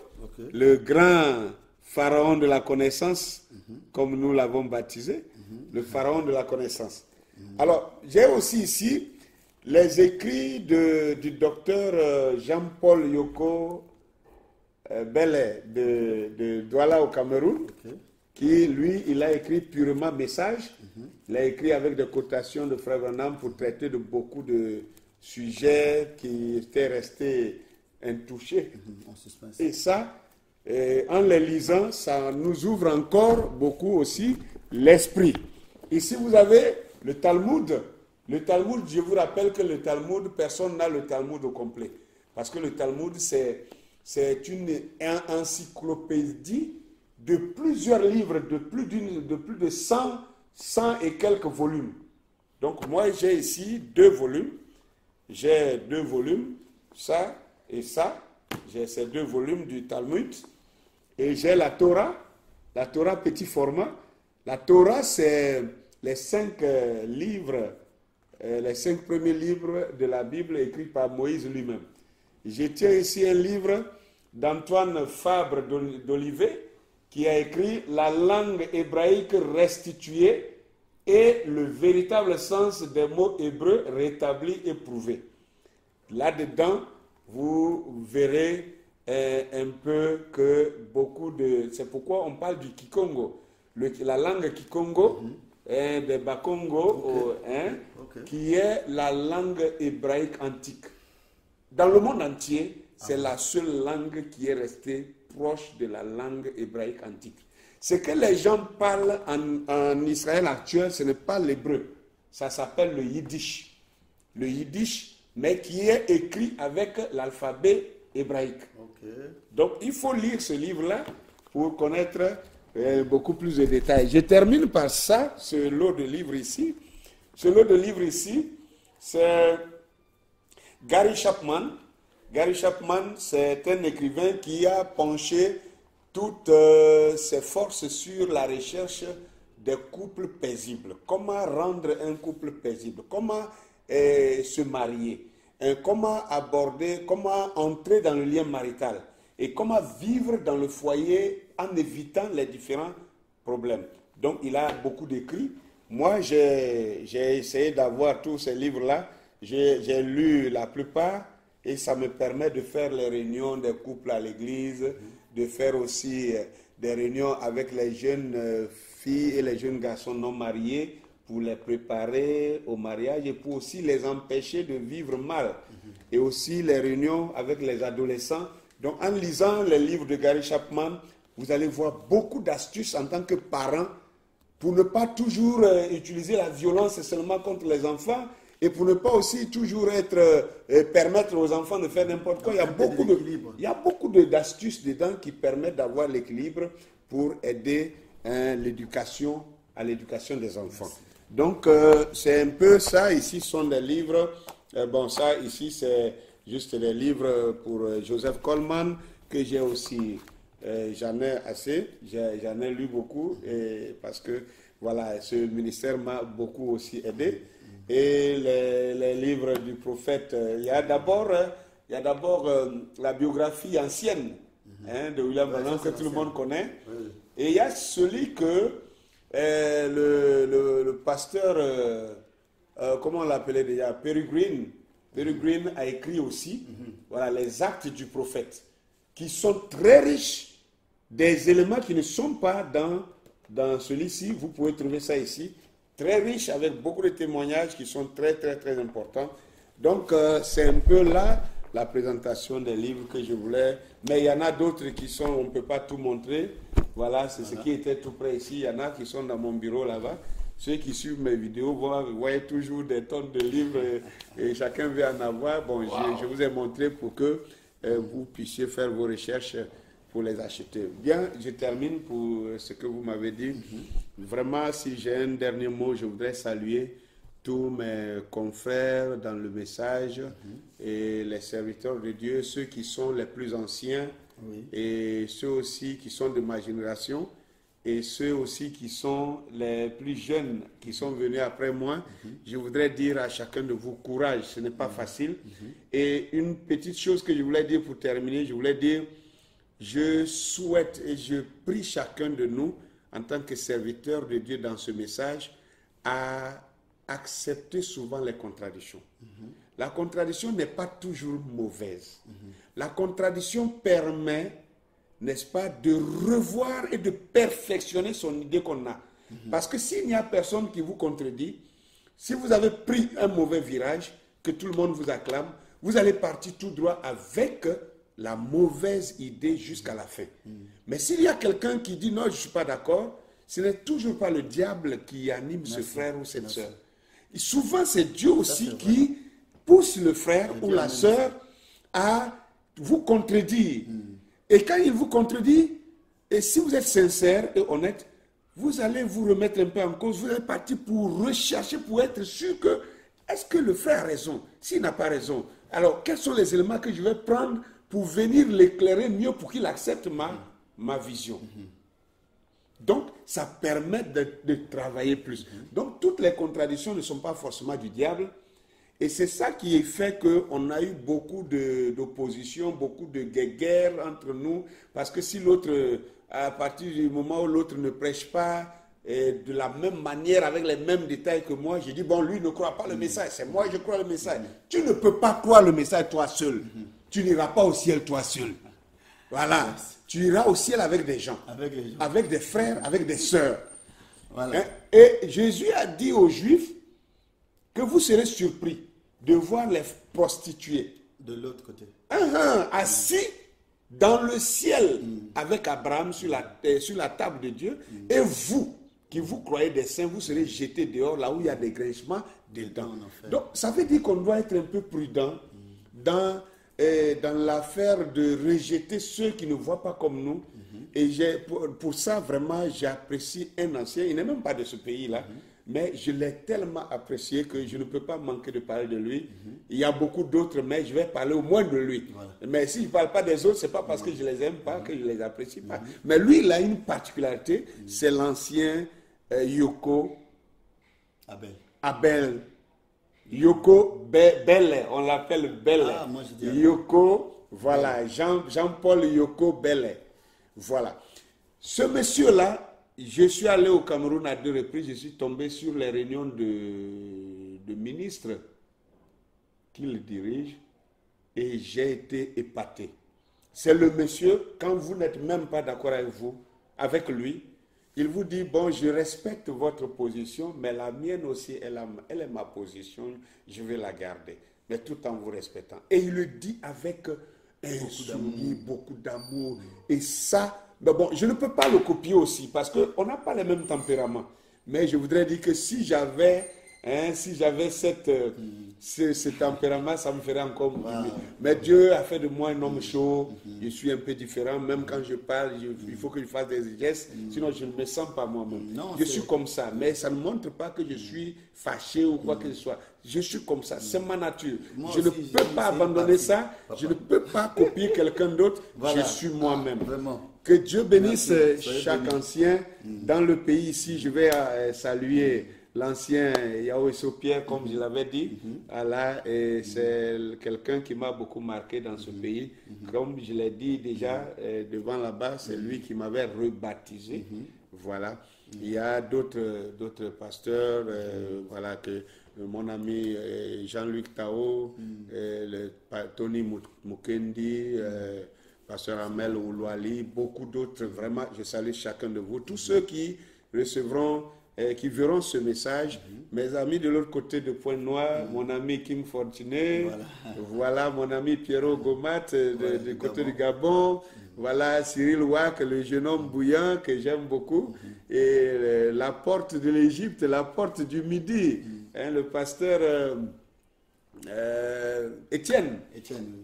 le grand pharaon de la connaissance, comme nous l'avons baptisé, le pharaon de la connaissance. Alors, j'ai aussi ici les écrits du docteur Jean-Paul Yoko Bellet de Douala au Cameroun, qui, lui, il a écrit purement message. Il a écrit avec des quotations de Frère Branham pour traiter de beaucoup de sujets qui étaient restés intouchés. Et ça, en les lisant, ça nous ouvre encore beaucoup aussi l'esprit. Ici, vous avez le Talmud. Le Talmud, je vous rappelle que le Talmud, personne n'a le Talmud au complet. Parce que le Talmud, c'est une encyclopédie de plusieurs livres, de plus de 100 et quelques volumes. Donc moi, j'ai ici 2 volumes. J'ai 2 volumes, ça et ça. J'ai ces 2 volumes du Talmud. Et j'ai la Torah petit format. La Torah, c'est les 5 livres, les 5 premiers livres de la Bible écrits par Moïse lui-même. Je tiens ici un livre d'Antoine Fabre d'Olivet qui a écrit La langue hébraïque restituée et le véritable sens des mots hébreux rétablis et prouvés. Là-dedans, vous verrez un peu que beaucoup de... C'est pourquoi on parle du Kikongo. La langue Kikongo, des Bakongo, qui est la langue hébraïque antique. Dans le monde entier, c'est la seule langue qui est restée proche de la langue hébraïque antique. Ce que les gens parlent en Israël actuel, ce n'est pas l'hébreu. Ça s'appelle le yiddish. Le yiddish, mais qui est écrit avec l'alphabet hébraïque. Donc, il faut lire ce livre-là pour connaître beaucoup plus de détails. Je termine par ça, ce lot de livres ici. Ce lot de livres ici, c'est Gary Chapman. Gary Chapman, c'est un écrivain qui a penché toutes ses forces sur la recherche des couples paisibles. Comment rendre un couple paisible? Comment se marier? Comment aborder, comment entrer dans le lien marital? Et comment vivre dans le foyer en évitant les différents problèmes? Donc, il a beaucoup d'écrits. Moi, j'ai essayé d'avoir tous ces livres-là. J'ai lu la plupart. Et ça me permet de faire les réunions des couples à l'église, de faire aussi des réunions avec les jeunes filles et les jeunes garçons non mariés pour les préparer au mariage et pour aussi les empêcher de vivre mal. Et aussi les réunions avec les adolescents. Donc en lisant les livres de Gary Chapman, vous allez voir beaucoup d'astuces en tant que parent pour ne pas toujours utiliser la violence seulement contre les enfants, et pour ne pas aussi toujours permettre aux enfants de faire n'importe quoi. Il y a beaucoup d'astuces dedans qui permettent d'avoir l'équilibre pour aider à l'éducation des enfants. Donc, c'est un peu ça. Ici, ce sont des livres. Ça, ici, c'est juste des livres pour Joseph Coleman, que j'ai aussi. J'en ai assez. J'en ai lu beaucoup, parce que, voilà, ce ministère m'a beaucoup aussi aidé. Et les livres du prophète, il y a d'abord la biographie ancienne de William Branham que tout le monde connaît. Et il y a celui que le pasteur, comment on l'appelait déjà, Peregrine a écrit aussi. Voilà, les actes du prophète, qui sont très riches, des éléments qui ne sont pas dans celui-ci. Vous pouvez trouver ça ici. Très riche, avec beaucoup de témoignages qui sont très, très, très importants. Donc, c'est un peu là la présentation des livres que je voulais. Mais il y en a d'autres qui sont, on ne peut pas tout montrer. Voilà, c'est ce qui était tout près ici. Il y en a qui sont dans mon bureau là-bas. Ceux qui suivent mes vidéos voient toujours des tonnes de livres et chacun veut en avoir. Bon, je vous ai montré pour que vous puissiez faire vos recherches pour les acheter. Bien, je termine pour ce que vous m'avez dit. Vraiment, si j'ai un dernier mot, je voudrais saluer tous mes confrères dans le message et les serviteurs de Dieu, ceux qui sont les plus anciens et ceux aussi qui sont de ma génération et ceux aussi qui sont les plus jeunes qui sont venus après moi. Je voudrais dire à chacun de vous courage, ce n'est pas facile. Et une petite chose que je voulais dire pour terminer, je voulais dire, je souhaite et je prie chacun de nous en tant que serviteur de Dieu dans ce message à accepter souvent les contradictions. La contradiction n'est pas toujours mauvaise. La contradiction permet, n'est-ce pas, de revoir et de perfectionner son idée qu'on a. Parce que s'il n'y a personne qui vous contredit, si vous avez pris un mauvais virage, que tout le monde vous acclame, vous allez partir tout droit avec la mauvaise idée jusqu'à la fin. Mais s'il y a quelqu'un qui dit non, je ne suis pas d'accord, ce n'est toujours pas le diable qui anime ce frère ou cette sœur. Et souvent, c'est Dieu aussi qui pousse le frère ou la sœur à vous contredire. Et quand il vous contredit, et si vous êtes sincère et honnête, vous allez vous remettre un peu en cause, vous allez partir pour rechercher, pour être sûr que, est-ce que le frère a raison? S'il n'a pas raison, alors quels sont les éléments que je vais prendre pour venir l'éclairer mieux pour qu'il accepte ma vision? Donc, ça permet de travailler plus. Donc, toutes les contradictions ne sont pas forcément du diable. Et c'est ça qui fait qu'on a eu beaucoup d'opposition, beaucoup de guerres entre nous. Parce que si l'autre, à partir du moment où l'autre ne prêche pas de la même manière, avec les mêmes détails que moi, je dis, bon, lui ne croit pas le message, c'est moi je crois le message. Tu ne peux pas croire le message toi seul. Tu n'iras pas au ciel toi seul. Voilà. Tu iras au ciel avec des gens, avec des frères, avec des sœurs. Voilà. Et Jésus a dit aux Juifs que vous serez surpris de voir les prostituées de l'autre côté, assis dans le ciel avec Abraham sur la table de Dieu. Et vous, qui vous croyez des saints, vous serez jetés dehors là où il y a des grinchements dedans. Donc, ça veut dire qu'on doit être un peu prudent dans l'affaire de rejeter ceux qui ne voient pas comme nous. Et pour ça, vraiment, j'apprécie un ancien, il n'est même pas de ce pays-là, mais je l'ai tellement apprécié que je ne peux pas manquer de parler de lui. Il y a beaucoup d'autres, mais je vais parler au moins de lui. Mais si je ne parle pas des autres, ce n'est pas parce que je ne les aime pas, que je ne les apprécie pas. Mais lui, il a une particularité, c'est l'ancien Yoko Abel. Yoko Belle, on l'appelle Belle. Yoko, voilà, Jean-Paul Yoko Belle. Voilà. Ce monsieur-là, je suis allé au Cameroun à 2 reprises, je suis tombé sur les réunions de ministres qu'il dirige et j'ai été épaté. C'est le monsieur, quand vous n'êtes même pas d'accord avec lui, il vous dit, bon, je respecte votre position, mais la mienne aussi, elle est ma position, je vais la garder, mais tout en vous respectant. Et il le dit avec beaucoup d'amour. Et ça, mais bon, je ne peux pas le copier aussi, parce qu'on n'a pas les mêmes tempéraments. Mais je voudrais dire que si j'avais ce tempérament, ça me ferait encore mieux. Mais Dieu a fait de moi un homme chaud, je suis un peu différent, même quand je parle, il faut que je fasse des gestes, sinon je ne me sens pas moi-même. Je suis comme ça, mais ça ne montre pas que je suis fâché ou quoi que ce soit. Je suis comme ça, c'est ma nature. Je ne peux pas abandonner ça, je ne peux pas copier quelqu'un d'autre, je suis moi-même. Que Dieu bénisse chaque ancien. Dans le pays ici, je vais saluer l'ancien Yahweh Pierre, comme je l'avais dit. Et c'est quelqu'un qui m'a beaucoup marqué dans ce pays. Comme je l'ai dit déjà devant là-bas, c'est lui qui m'avait rebaptisé. Voilà. Il y a d'autres pasteurs, voilà, que mon ami Jean-Luc Tao, Tony Mukendi, pasteur Amel Oulouali, beaucoup d'autres. Vraiment, je salue chacun de vous. Tous ceux qui recevront, qui verront ce message. Mes amis de l'autre côté de Pointe-Noire, mon ami King Fortuné, voilà mon ami Pierrot Gomat du côté du Gabon, voilà Cyril Ouak, le jeune homme bouillant que j'aime beaucoup, et la porte de l'Égypte, la porte du Midi, le pasteur Étienne.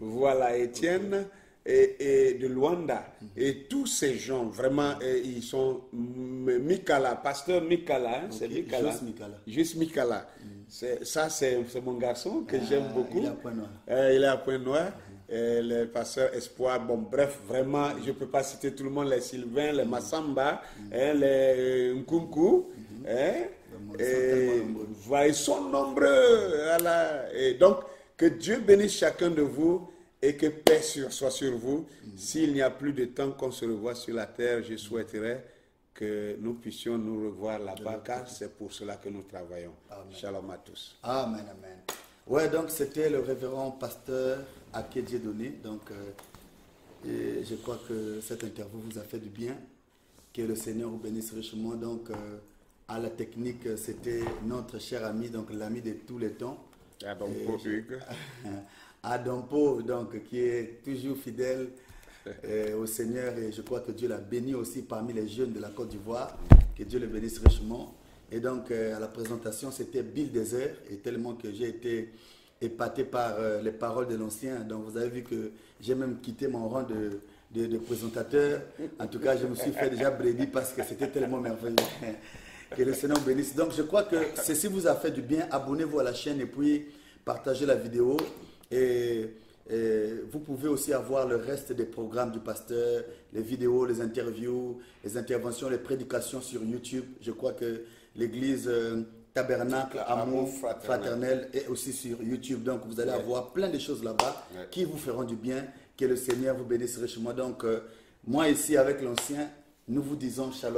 Voilà, Étienne. et de Luanda. Et tous ces gens, vraiment, ils sont Mikala, pasteur Mikala, hein, c'est Mikala. Juste Mikala. Juste Mikala. Ça, c'est mon garçon que j'aime beaucoup. Il est à Pointe-Noire. Il est à Pointe-Noire. Le pasteur Espoir, bon, bref, vraiment, je ne peux pas citer tout le monde, les Sylvain, les Massamba, les Nkunku. Ils sont nombreux. Voilà. Et donc, que Dieu bénisse chacun de vous et que paix soit sur vous. S'il n'y a plus de temps qu'on se revoit sur la terre, je souhaiterais que nous puissions nous revoir là-bas, car c'est pour cela que nous travaillons. Amen. Shalom à tous. Amen, amen. Ouais, donc c'était le révérend pasteur Aké Dieudonné. Donc, et je crois que cette interview vous a fait du bien. Que le Seigneur vous bénisse richement. Donc, à la technique, c'était notre cher ami, donc l'ami de tous les temps. Adompo Hugues. Adompo, donc, qui est toujours fidèle au Seigneur. Et je crois que Dieu l'a béni aussi parmi les jeunes de la Côte d'Ivoire. Que Dieu le bénisse richement. Et donc, à la présentation, c'était Bill Desert. Et tellement que j'ai été épaté par les paroles de l'ancien. Donc, vous avez vu que j'ai même quitté mon rang de présentateur. En tout cas, je me suis fait déjà brebis parce que c'était tellement merveilleux. Que le Seigneur bénisse. Donc, je crois que ceci vous a fait du bien. Abonnez-vous à la chaîne et puis partagez la vidéo. Et vous pouvez aussi avoir le reste des programmes du pasteur, les vidéos, les interviews, les interventions, les prédications sur YouTube. Je crois que l'église Tabernacle Amour Fraternel est aussi sur YouTube. Donc, vous allez avoir plein de choses là-bas qui vous feront du bien. Que le Seigneur vous bénisse richement. Donc, moi ici avec l'ancien, nous vous disons shalom.